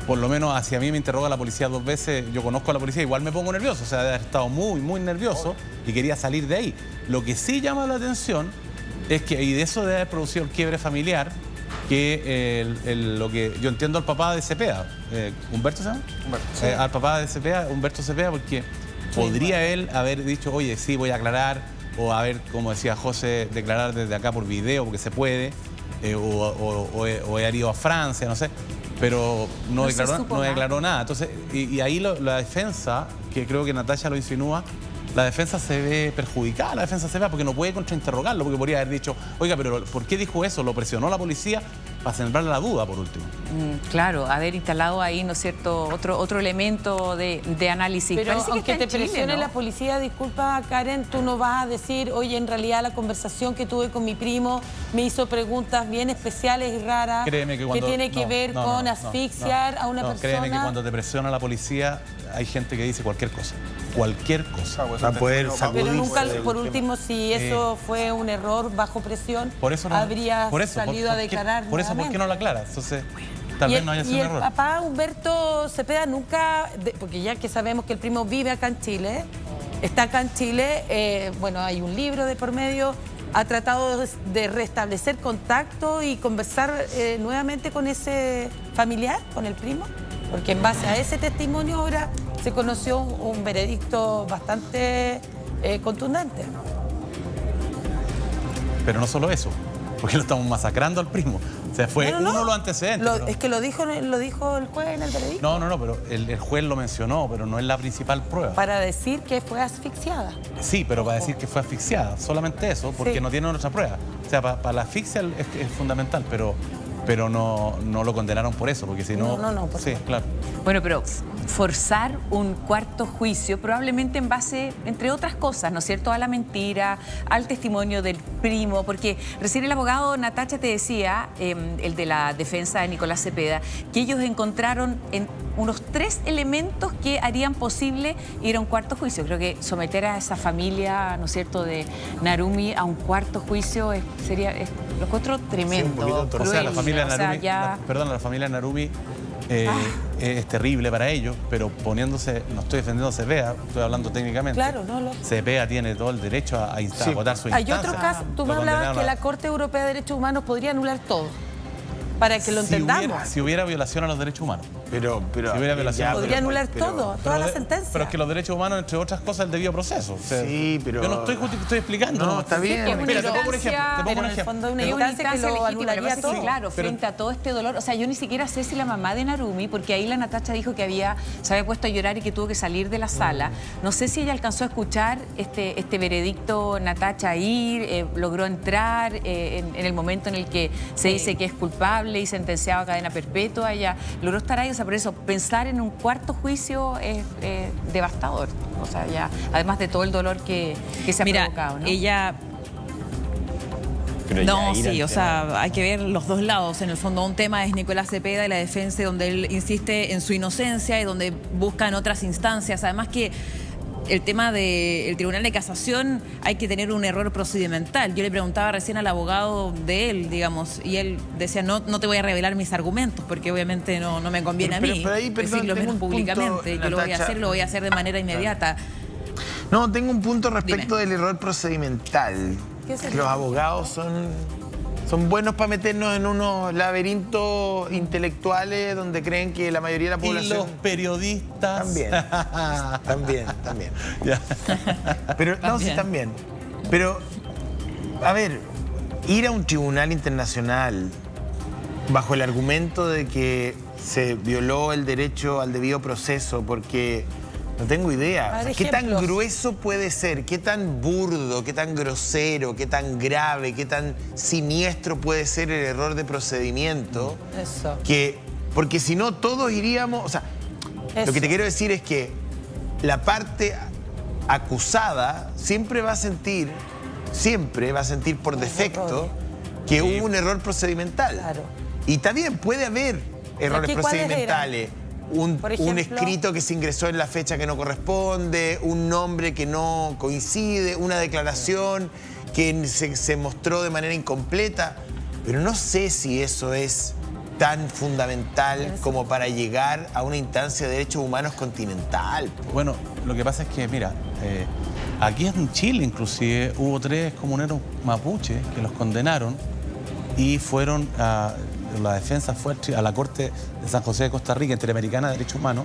por lo menos hacia mí me interroga la policía 2 veces, yo conozco a la policía, igual me pongo nervioso, o sea, de haber estado muy nervioso y quería salir de ahí. Lo que sí llama la atención es que, y de eso debe haber producido el quiebre familiar, que lo que yo entiendo al papá de Cepeda, ¿Humberto se llama? Humberto. Sí. Al papá de Cepeda, Humberto Cepeda, porque podría él haber dicho, oye, sí, voy a aclarar, o haber, como decía José, declarar desde acá por video, porque se puede, o he ido a Francia, no sé. Pero no declaró nada. Entonces, y ahí la defensa, que creo que Natacha lo insinúa, la defensa se ve perjudicada, la defensa se ve porque no puede contrainterrogarlo, porque podría haber dicho, oiga, pero ¿por qué dijo eso? ¿Lo presionó la policía? Para sembrar la duda, por último. Claro, haber instalado ahí, ¿no es cierto?, otro elemento de análisis. Pero parece aunque que te presione la policía, disculpa, Karen, tú no vas a decir, oye, en realidad la conversación que tuve con mi primo me hizo preguntas bien especiales y raras, créeme que tiene que ver con asfixiar a una persona. Créeme que cuando te presiona la policía, hay gente que dice cualquier cosa. Cualquier cosa. Para poder sacudir. Pero nunca, por último, si eso fue un error bajo presión, habría salido a declarar. Por eso, ¿por qué no la aclaras? Entonces, tal vez no haya sido un error. Y el papá Humberto Cepeda nunca, porque ya que sabemos que el primo vive acá en Chile, está acá en Chile, bueno, hay un libro de por medio, ha tratado de restablecer contacto y conversar nuevamente con ese familiar, con el primo, porque en base a ese testimonio ahora se conoció un veredicto bastante contundente. Pero no solo eso, porque lo estamos masacrando al primo. O sea, fue uno de los antecedentes. Es que lo dijo el juez en el veredicto. No, pero el juez lo mencionó, pero no es la principal prueba. Para decir que fue asfixiada. Sí, pero para decir que fue asfixiada, solamente eso, porque no tiene otra prueba. O sea, para la asfixia es fundamental, pero no lo condenaron por eso, porque si no... No, por sí, claro. Bueno, pero forzar un cuarto juicio, probablemente en base, entre otras cosas, ¿no es cierto?, a la mentira, al testimonio del primo, porque recién el abogado Natacha te decía, el de la defensa de Nicolás Cepeda, que ellos encontraron unos 3 elementos que harían posible ir a un cuarto juicio. Creo que someter a esa familia, ¿no es cierto?, de Narumi a un cuarto juicio lo encuentro tremendo. Sí, o sea, la familia Narumi, la familia Narumi es terrible para ellos, pero poniéndose, no estoy defendiendo a Cepeda, estoy hablando técnicamente. Claro, Cepeda tiene todo el derecho a agotar su instancia. Hay otro caso, tú me hablabas que la Corte Europea de Derechos Humanos podría anular todo, para que lo entendamos. Si hubiera violación a los derechos humanos. Pero si hubiera violación, podría anular toda la sentencia. Pero es que los derechos humanos, entre otras cosas, el debido proceso. O sea, sí, pero... Yo no estoy explicando. No, está bien. Espera, te pongo un ejemplo. Una instancia que lo anularía todo. Claro, frente a todo este dolor. O sea, yo ni siquiera sé si la mamá de Narumi, porque ahí la Natacha dijo que se había puesto a llorar y que tuvo que salir de la sala. No sé si ella alcanzó a escuchar este veredicto, Natacha, logró entrar en el momento en el que se dice que es culpable y sentenciado a cadena perpetua. Ella logró estar ahí. O sea, por eso, pensar en un cuarto juicio es devastador. O sea, ya, además de todo el dolor que se ha provocado, ¿no? Ella... No, sí, o sea, hay que ver los dos lados. En el fondo, un tema es Nicolás Cepeda y la defensa, donde él insiste en su inocencia y donde busca en otras instancias. Además que el tema del Tribunal de Casación hay que tener un error procedimental. Yo le preguntaba recién al abogado de él, digamos, y él decía, no te voy a revelar mis argumentos, porque obviamente no me conviene a mí pero ahí, perdón, decirlo tengo menos un punto, públicamente. Yo lo voy a hacer, lo voy a hacer de manera inmediata. No, tengo un punto respecto Dime. del error procedimental. ¿Qué es el Que los error? abogados son buenos para meternos en unos laberintos intelectuales donde creen que la mayoría de la Y población... los periodistas. También. También. Ya. Pero, no, sí, también. Pero, a ver, ir a un tribunal internacional bajo el argumento de que se violó el derecho al debido proceso porque... No tengo idea. A ver, O sea, ¿qué tan ejemplos. grueso puede ser? ¿Qué tan burdo, qué tan grosero, qué tan grave, qué tan siniestro puede ser el error de procedimiento? Eso. Porque si no, todos iríamos... O sea, Eso. lo que te quiero decir es que la parte acusada siempre va a sentir por defecto que hubo un error procedimental. Claro. Y también puede haber errores ¿Aquí cuáles procedimentales. Un Por ejemplo, escrito que se ingresó en la fecha que no corresponde, un nombre que no coincide, una declaración que se mostró de manera incompleta. Pero no sé si eso es tan fundamental como para llegar a una instancia de derechos humanos continental. Bueno, lo que pasa es que, mira, aquí en Chile inclusive hubo 3 comuneros mapuches que los condenaron y fueron a... La defensa fue a la Corte de San José de Costa Rica, Interamericana de Derechos Humanos,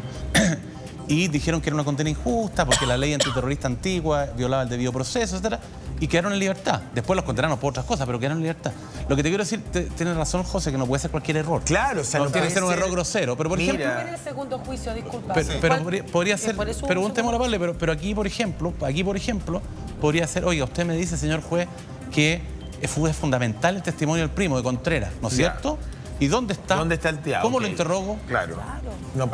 y dijeron que era una condena injusta porque la ley antiterrorista antigua violaba el debido proceso, etc. Y quedaron en libertad. Después los condenaron por otras cosas, pero quedaron en libertad. Lo que te quiero decir, tienes razón, José, que no puede ser cualquier error. Claro, o sea, no no tiene que puede ser un ser- error grosero. Pero, por ejemplo... Era el segundo juicio, disculpa. Pero podría ser, por eso pero hubo un tema segundo. Pablo, pero aquí por ejemplo, podría ser, oiga, usted me dice, señor juez, que fue fundamental el testimonio del primo de Contreras, ¿no es Ya. cierto? ¿Y dónde está? ¿Dónde está el tío? ¿Cómo Ok. lo interrogo? Claro. No,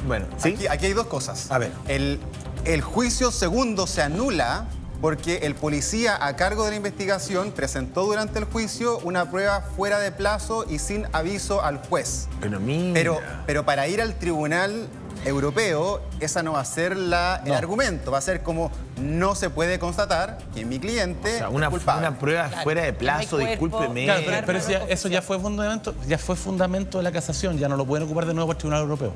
bueno, ¿sí? Aquí hay dos cosas. A ver. El juicio segundo se anula porque el policía a cargo de la investigación presentó durante el juicio una prueba fuera de plazo y sin aviso al juez. Pero mira. Pero para ir al tribunal europeo, esa no va a ser el argumento. Va a ser como no se puede constatar que mi cliente O sea, es culpable. una prueba fuera de plazo, no hay cuerpo. discúlpeme. Claro, pero eso ya fue fundamento de la casación, ya no lo pueden ocupar de nuevo por el Tribunal Europeo.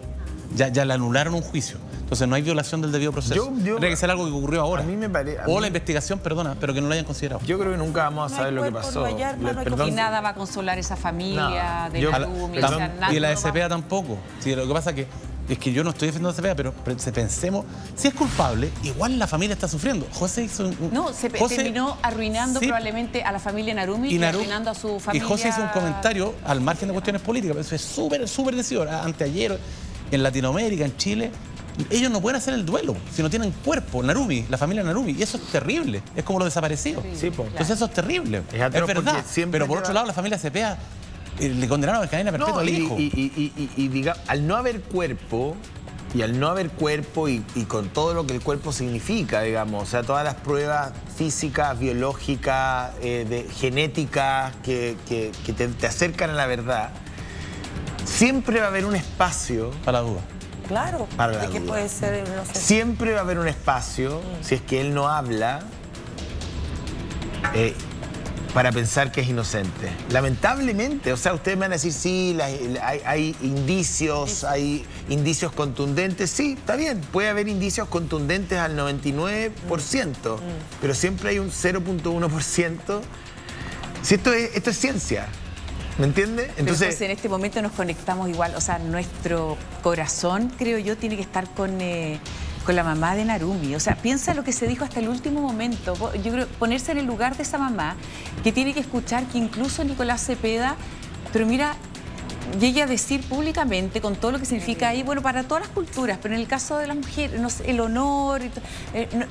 Ya le anularon un juicio. Entonces no hay violación del debido proceso. Tiene que ser algo que ocurrió ahora. A mí me parece... O la investigación, perdona, pero que no lo hayan considerado. Yo creo que nunca vamos a No hay saber lo que cuerpo, pasó. no hay arma, no hay Perdón. Y nada va a consolar esa familia No, de yo- Narumi, o sea, nada Y la no va- SPA tampoco. Sí, lo que pasa es que yo no estoy defendiendo a SPA, pero pensemos, si es culpable, igual la familia está sufriendo. José hizo No, se terminó arruinando Sí. probablemente a la familia Narumi y arruinando a su Y familia. José hizo un comentario al margen de cuestiones políticas, pero eso es súper decidor. Anteayer, en Latinoamérica, en Chile, ellos no pueden hacer el duelo si no tienen cuerpo. Narumi, la familia Narumi, y eso es terrible. Es como los desaparecidos. Sí, pues. Entonces eso es terrible. Es atroz verdad. porque siempre Pero por lleva- otro lado, la familia Cepeda le condenaron a cadena perpetua al hijo. Y diga, al no haber cuerpo, y con todo lo que el cuerpo significa, digamos, o sea, todas las pruebas físicas, biológicas, genéticas que te acercan a la verdad, siempre va a haber un espacio, Para la duda. Claro, Para la de que duda. puede ser, no sé. siempre va a haber un espacio, si es que él no habla, para pensar que es inocente. Lamentablemente, o sea, ustedes me van a decir, sí, hay indicios contundentes. Sí, está bien, puede haber indicios contundentes al 99%, pero siempre hay un 0.1%. Si esto es ciencia, ¿me entiende? Entonces, pues, en este momento nos conectamos igual, o sea, nuestro corazón, creo yo, tiene que estar con la mamá de Narumi. O sea, piensa lo que se dijo hasta el último momento. Yo creo ponerse en el lugar de esa mamá que tiene que escuchar que incluso Nicolás Cepeda, pero mira, llegue a decir públicamente con todo lo que significa ahí, bueno, para todas las culturas, pero en el caso de la mujer, no sé, el honor,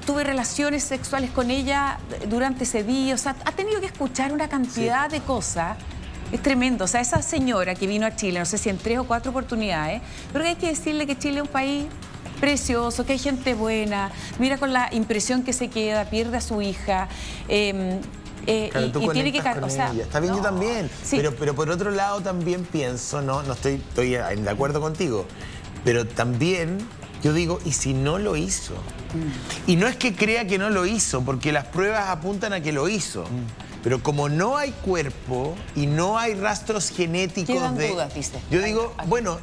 tuve relaciones sexuales con ella durante ese día, o sea, ha tenido que escuchar una cantidad de cosas. Es tremendo, o sea, esa señora que vino a Chile, no sé si en 3 o 4 oportunidades, pero hay que decirle que Chile es un país precioso, que hay gente buena, mira con la impresión que se queda, pierde a su hija, Claro, tú y tiene que... conectas con o sea, ella. Está bien, yo también. Sí. Pero por otro lado también pienso, no estoy de acuerdo contigo, pero también Yo digo, ¿y si no lo hizo? Y no es que crea que no lo hizo, porque las pruebas apuntan a que lo hizo. Pero como no hay cuerpo y no hay rastros genéticos Quedan dudas, dice. Yo digo, bueno,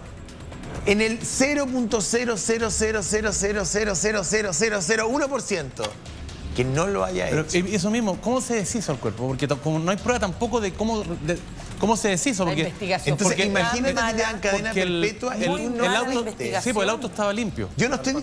en el 0.00000000001% que no lo haya Pero hecho. eso mismo, ¿cómo se deshizo el cuerpo? Porque como no hay prueba tampoco de cómo se deshizo. La Porque, investigación. Entonces, porque- imagínate que te dan cadena porque perpetua y el tú no auto, investigación. sí, pues el auto estaba limpio. Yo no estoy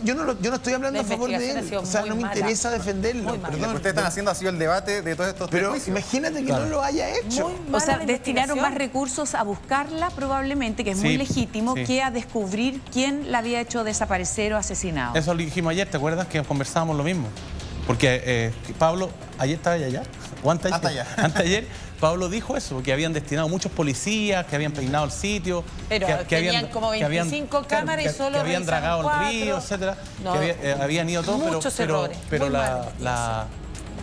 hablando La a favor de investigación ha él. sido O sea, muy no me mala. interesa defenderlo. Muy mala. Lo que Perdón. ustedes están haciendo ha sido el debate de todos estos tres Pero juicios. imagínate que no lo haya hecho. O sea, destinaron más recursos a buscarla probablemente, que es muy Sí, legítimo, sí. que a descubrir quién la había hecho desaparecer o asesinado. Eso lo dijimos ayer, ¿te acuerdas? Que conversábamos lo mismo. Porque Pablo, ayer estaba allá, o antes ayer, Pablo dijo eso, que habían destinado muchos policías, que habían peinado el sitio. Pero que tenían como 25 cámaras y solo que habían revisaron dragado el 4. río, etcétera. No, que habían ido todos, muchos errores, pero muy mala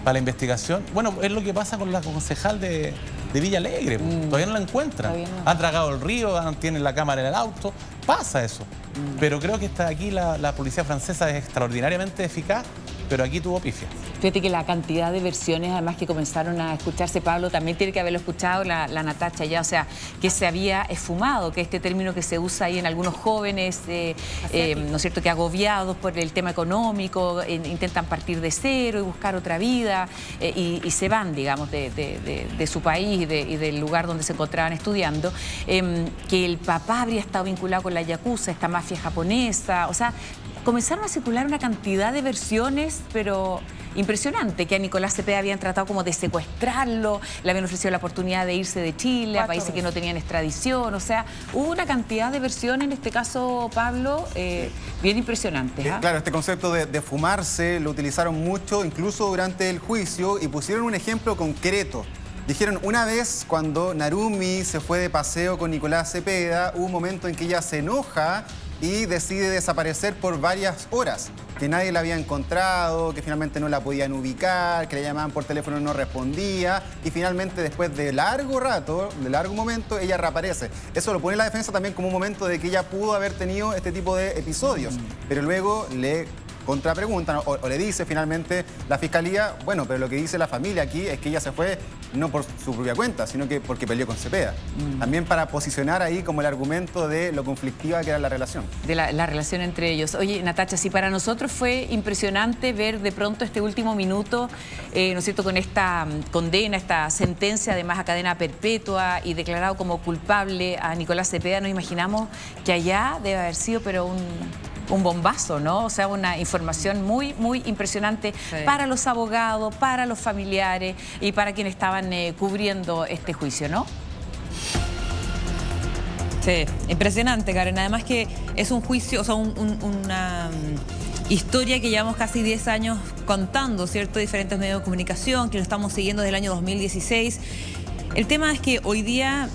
para la investigación, bueno, es lo que pasa con la concejal de Villa Alegre, todavía no la encuentran. Todavía no. Han dragado el río, tienen la cámara en el auto, pasa eso. Pero creo que aquí la policía francesa es extraordinariamente eficaz, pero aquí tuvo pifia. Fíjate que la cantidad de versiones, además, que comenzaron a escucharse, Pablo, también tiene que haberlo escuchado la Natacha ya, o sea, que se había esfumado, que este término que se usa ahí en algunos jóvenes, ¿no es cierto?, que agobiados por el tema económico, intentan partir de cero y buscar otra vida, y se van, digamos, de su país y del lugar donde se encontraban estudiando, que el papá habría estado vinculado con la yakuza, esta mafia japonesa, o sea, comenzaron a circular una cantidad de versiones, pero impresionante, que a Nicolás Cepeda habían tratado como de secuestrarlo, le habían ofrecido la oportunidad de irse de Chile a países que no tenían extradición, o sea, hubo una cantidad de versiones, en este caso, Pablo, bien impresionantes. Claro, este concepto de fumarse lo utilizaron mucho, incluso durante el juicio, y pusieron un ejemplo concreto. Dijeron, una vez cuando Narumi se fue de paseo con Nicolás Cepeda, hubo un momento en que ella se enoja y decide desaparecer por varias horas, que nadie la había encontrado, que finalmente no la podían ubicar, que le llamaban por teléfono y no respondía, y finalmente después de largo rato, de largo momento, ella reaparece. Eso lo pone la defensa también como un momento de que ella pudo haber tenido este tipo de episodios, pero luego le contrapreguntan o le dice finalmente la fiscalía, bueno, pero lo que dice la familia aquí es que ella se fue no por su propia cuenta, sino que porque peleó con Cepeda. También para posicionar ahí como el argumento de lo conflictiva que era la relación. De la relación entre ellos. Oye, Natacha, sí, para nosotros fue impresionante ver de pronto este último minuto, ¿no es cierto?, con esta condena, esta sentencia además a cadena perpetua y declarado como culpable a Nicolás Cepeda. Nos imaginamos que allá debe haber sido, pero un bombazo, ¿no? O sea, una información muy, muy impresionante para los abogados, para los familiares y para quienes estaban cubriendo este juicio, ¿no? Sí, impresionante, Karen. Además que es un juicio, o sea, una historia que llevamos casi 10 años contando, ¿cierto? Diferentes medios de comunicación, que lo estamos siguiendo desde el año 2016. El tema es que hoy día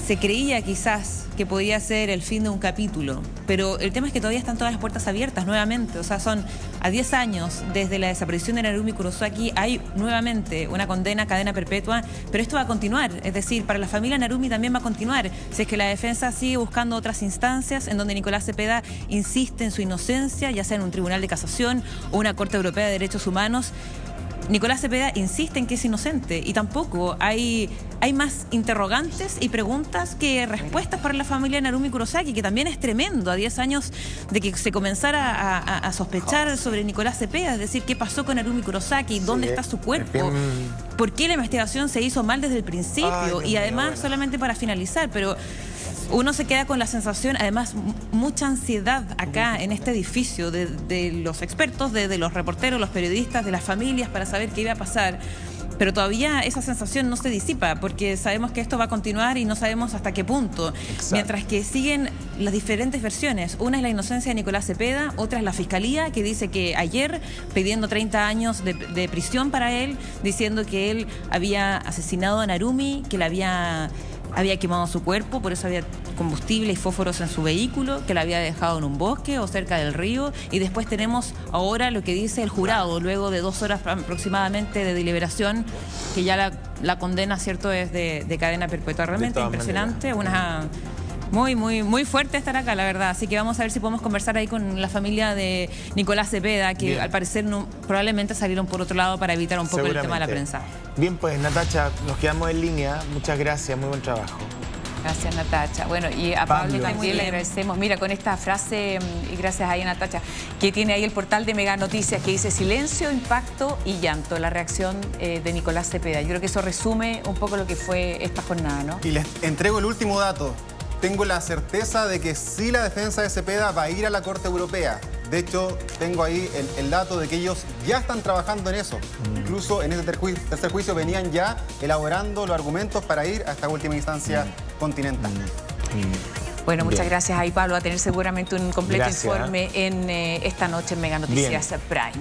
se creía quizás que podía ser el fin de un capítulo, pero el tema es que todavía están todas las puertas abiertas nuevamente, o sea, son a 10 años desde la desaparición de Narumi Kurosaki, hay nuevamente una condena a cadena perpetua, pero esto va a continuar, es decir, para la familia Narumi también va a continuar, si es que la defensa sigue buscando otras instancias en donde Nicolás Cepeda insiste en su inocencia, ya sea en un tribunal de casación o una Corte Europea de Derechos Humanos. Nicolás Cepeda insiste en que es inocente y tampoco hay más interrogantes y preguntas que respuestas para la familia Narumi Kurosaki, que también es tremendo a 10 años de que se comenzara a sospechar sobre Nicolás Cepeda, es decir, qué pasó con Narumi Kurosaki, dónde está su cuerpo, por qué la investigación se hizo mal desde el principio y además, solamente para finalizar, pero uno se queda con la sensación, además, mucha ansiedad acá en este edificio de los expertos, de los reporteros, los periodistas, de las familias, para saber qué iba a pasar. Pero todavía esa sensación no se disipa, porque sabemos que esto va a continuar y no sabemos hasta qué punto. Exacto. Mientras que siguen las diferentes versiones. Una es la inocencia de Nicolás Cepeda, otra es la fiscalía, que dice que ayer, pidiendo 30 años de prisión para él, diciendo que él había asesinado a Narumi, que le había quemado su cuerpo, por eso había combustible y fósforos en su vehículo, que la había dejado en un bosque o cerca del río. Y después tenemos ahora lo que dice el jurado, luego de 2 horas aproximadamente de deliberación, que ya la condena, ¿cierto?, es de cadena perpetua. Realmente impresionante, Muy fuerte estar acá, la verdad. Así que vamos a ver si podemos conversar ahí con la familia de Nicolás Cepeda, que Bien. al parecer probablemente salieron por otro lado para evitar un poco el tema de la prensa. Bien, pues Natacha, nos quedamos en línea. Muchas gracias, muy buen trabajo. Gracias, Natacha. Bueno, y a Pablo también le agradecemos. Mira, con esta frase, y gracias ahí a Natacha, que tiene ahí el portal de Mega Noticias, que dice silencio, impacto y llanto, la reacción de Nicolás Cepeda. Yo creo que eso resume un poco lo que fue esta jornada, ¿no? Y les entrego el último dato. Tengo la certeza de que sí la defensa de Cepeda va a ir a la Corte Europea. De hecho, tengo ahí el dato de que ellos ya están trabajando en eso. Incluso en ese tercer juicio venían ya elaborando los argumentos para ir a esta última instancia continental. Bueno, muchas gracias ahí, Pablo, a tener seguramente un completo informe en esta noche en Mega Noticias Prime.